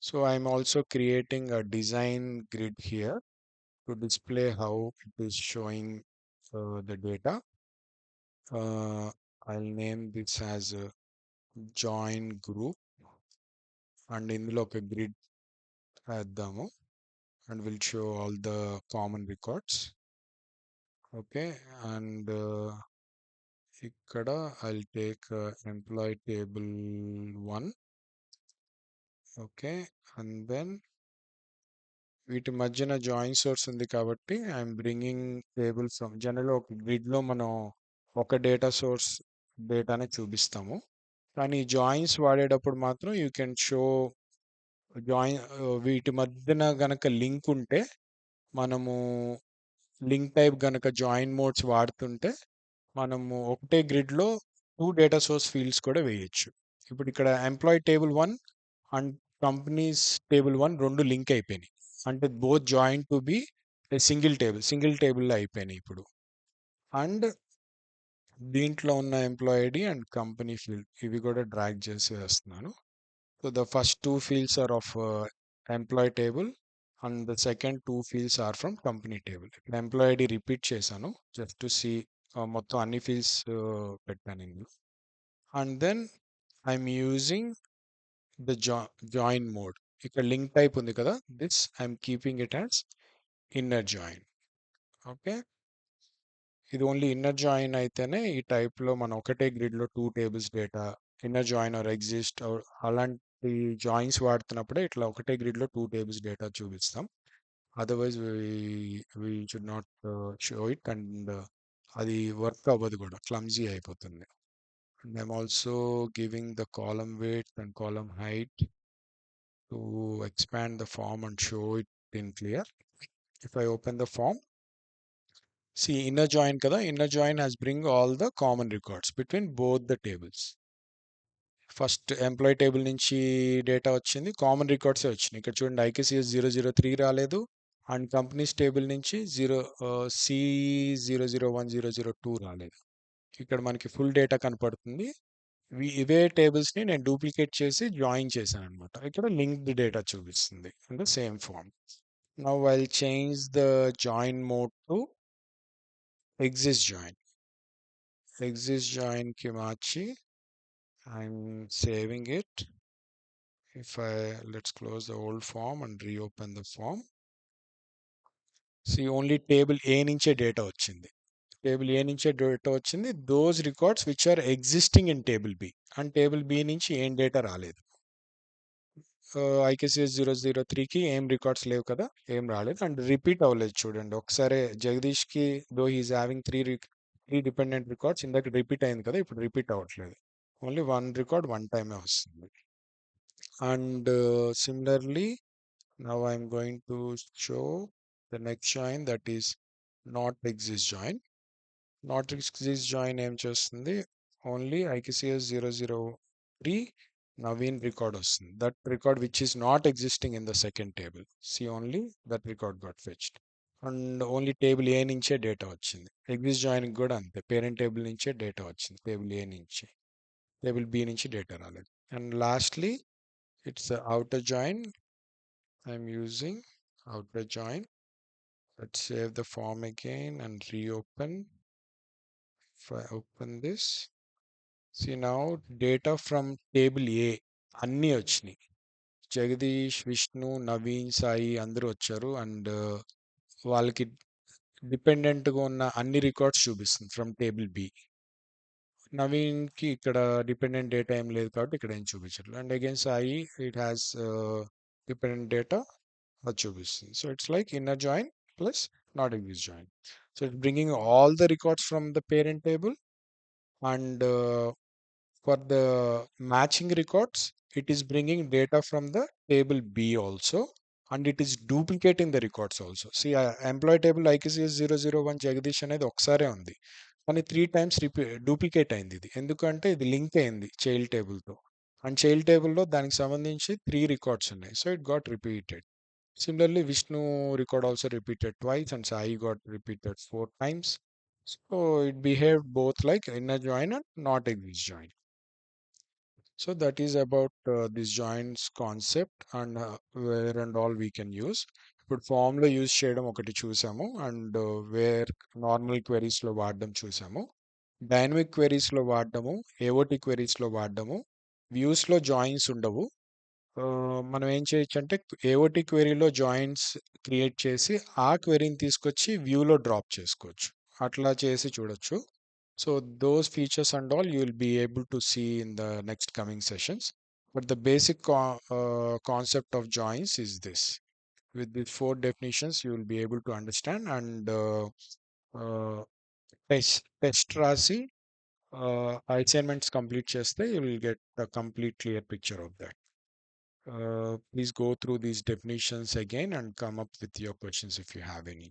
So I'm also creating a design grid here to display how it is showing the data. I'll name this as a join group and ఇందులో ఒక grid వేద్దాము and will show all the common records. Okay, and ఇక్కడ I'll take employee table 1. Okay, and then వీటి మధ్యన join source ఉంది కాబట్టి I'm bringing table from జనరల్గా ఒక గ్రిడ్లో మనం ఒక డేటా సోర్స్ డేటానే చూపిస్తాము, కానీ జాయిన్స్ వాడేటప్పుడు మాత్రం యూ కెన్ షో జాయిన్. వీటి మధ్యన గనక లింక్ ఉంటే మనము లింక్ టైప్ గనక జాయిన్ మోడ్స్ వాడుతుంటే మనము ఒకటే గ్రిడ్లో 2 డేటా సోర్స్ ఫీల్డ్స్ కూడా వేయచ్చు. ఇప్పుడు ఇక్కడ employee table 1 and companies table 1 రెండు లింక్ అయిపోయినాయి, అంటే both join to be single టేబుల్లో అయిపోయినాయి ఇప్పుడు. అండ్ దీంట్లో ఉన్న employee ID and company field ఇవి కూడా డ్రాగ్ చేసి వేస్తున్నాను. So the first 2 fields are of employee table and the second 2 fields are from company table. ఇక్కడ ఎంప్లాయీ ఐడి రిపీట్ చేశాను జస్ట్ టు సీ, మొత్తం అన్ని ఫీల్డ్స్ పెట్టాను ఇందులో. And then I'm using the join mode. ఇక్కడ link type ఉంది కదా, this I'm keeping it as inner join. Okay, ఇది ఓన్లీ ఇన్నర్ జాయిన్ అయితేనే ఈ టైప్లో మనం ఒకటే గ్రిడ్లో 2 tables data inner join or exist అలాంటి జాయిన్స్ వాడుతున్నప్పుడే ఇట్లా ఒకటే గ్రిడ్లో 2 tables డేటా చూపిస్తాం. Otherwise we should not show it and అది వర్క్ అవ్వదు కూడా, క్లమ్జీ అయిపోతుంది. And I'm also giving the column weight and column height to expand the form and show it in clear. If I open the form, see inner join kada, inner join has bring all the common records between both the tables. First employee table నుంచి data వచ్చింది, common రికార్డ్సే వచ్చినాయి. ఇక్కడ చూడండి, IKCS 003 రాలేదు and companies table నుంచి C001002 రాలేదు. ఇక్కడ మనకి ఫుల్ డేటా కనపడుతుంది. ఇవే టేబుల్స్ని నేను డూప్లికేట్ చేసి జాయిన్ చేశాను అనమాట. ఇక్కడ లింక్డ్ డేటా చూపిస్తుంది in the same form. Now I'll change the join mode to exist జాయిన్కి మార్చి I'm saving it. Let's close the old form and reopen the form. See, only table A నుంచే data వచ్చింది. those records which are existing in table B, and table B నుంచి ఏం data రాలేదు. IKCS 003కి ఏం records లేవు కదా, ఏం రాలేదు అండ్ రిపీట్ అవ్వలేదు. చూడండి ఒకసారి జగదీష్కి though he's having 3 dependent records, ఇందాక రిపీట్ అయింది కదా, ఇప్పుడు రిపీట్ అవ్వట్లేదు. ఓన్లీ 1 record 1 time వస్తుంది. And similarly, now I'm going to show the next join, that is not exist join. Not exist join ఏం చేస్తుంది, ఓన్లీ IKCS 003 Naveen record వస్తుంది. That record which is not existing in the second table. See, only that record got fetched. And only table A నుంచే data వచ్చింది. Exist join కూడా అంతే, parent table నుంచే data వచ్చింది, table A నుంచి. Table B నుంచి data రాలేదు. And lastly it's outer join. I'm using outer join. Let's save the form again and reopen. If I open this, see now data from table A అన్నీ వచ్చినాయి. జగదీష్, విష్ణు, నవీన్, సాయి అందరూ వచ్చారు. And వాళ్ళకి డిపెండెంట్గా ఉన్న అన్ని రికార్డ్స్ చూపిస్తుంది ఫ్రమ్ టేబుల్ బి. నవీన్కి ఇక్కడ dependent data ఏం లేదు కాబట్టి ఇక్కడ ఏం చూపించట్లేదు. And again Sai, it has dependent data, అది చూపిస్తుంది. So it's like inner join plus not exist join. So it's bringing all the records from the parent table. And for the matching records, it is bringing data from the table B also, and it is duplicating the records also. See, employee table IKCS 001 Jagadish అనేది ఒకసారే ఉంది, కానీ 3 times duplicate అయింది. ఇది ఎందుకంటే ఇది link అయింది child టేబుల్తో, and child టేబుల్లో దానికి సంబంధించి 3 records ఉన్నాయి. So it got repeated. Similarly, Vishnu record also repeated twice, and Sai got repeated 4 times. So it behaved both like inner join and not exist join. So that is about this joins concept, and where and all we can use. ఇప్పుడు ఫామ్లో use చేయడం ఒకటి చూసాము, and wear normal క్వెరీస్లో వాడడం చూసాము. Dynamic క్వెరీస్లో వాడడము, ఏఓటి క్వెరీస్లో వాడడము. వ్యూస్లో joins ఉండవు. మనం ఏం చేయొచ్చు అంటే ఏఓటి క్వెరీలో జాయిన్స్ క్రియేట్ చేసి ఆ క్వెరీని తీసుకొచ్చి వ్యూలో డ్రాప్ చేసుకోవచ్చు. అట్లా చేసి చూడొచ్చు. So those features and all you will be able to see in the next coming sessions. But the basic concept of joins is this. With these 4 definitions, you will be able to understand, and uh, test rasi assignments complete cheste, you will get a complete clear picture of that. Please go through these definitions again and come up with your questions if you have any.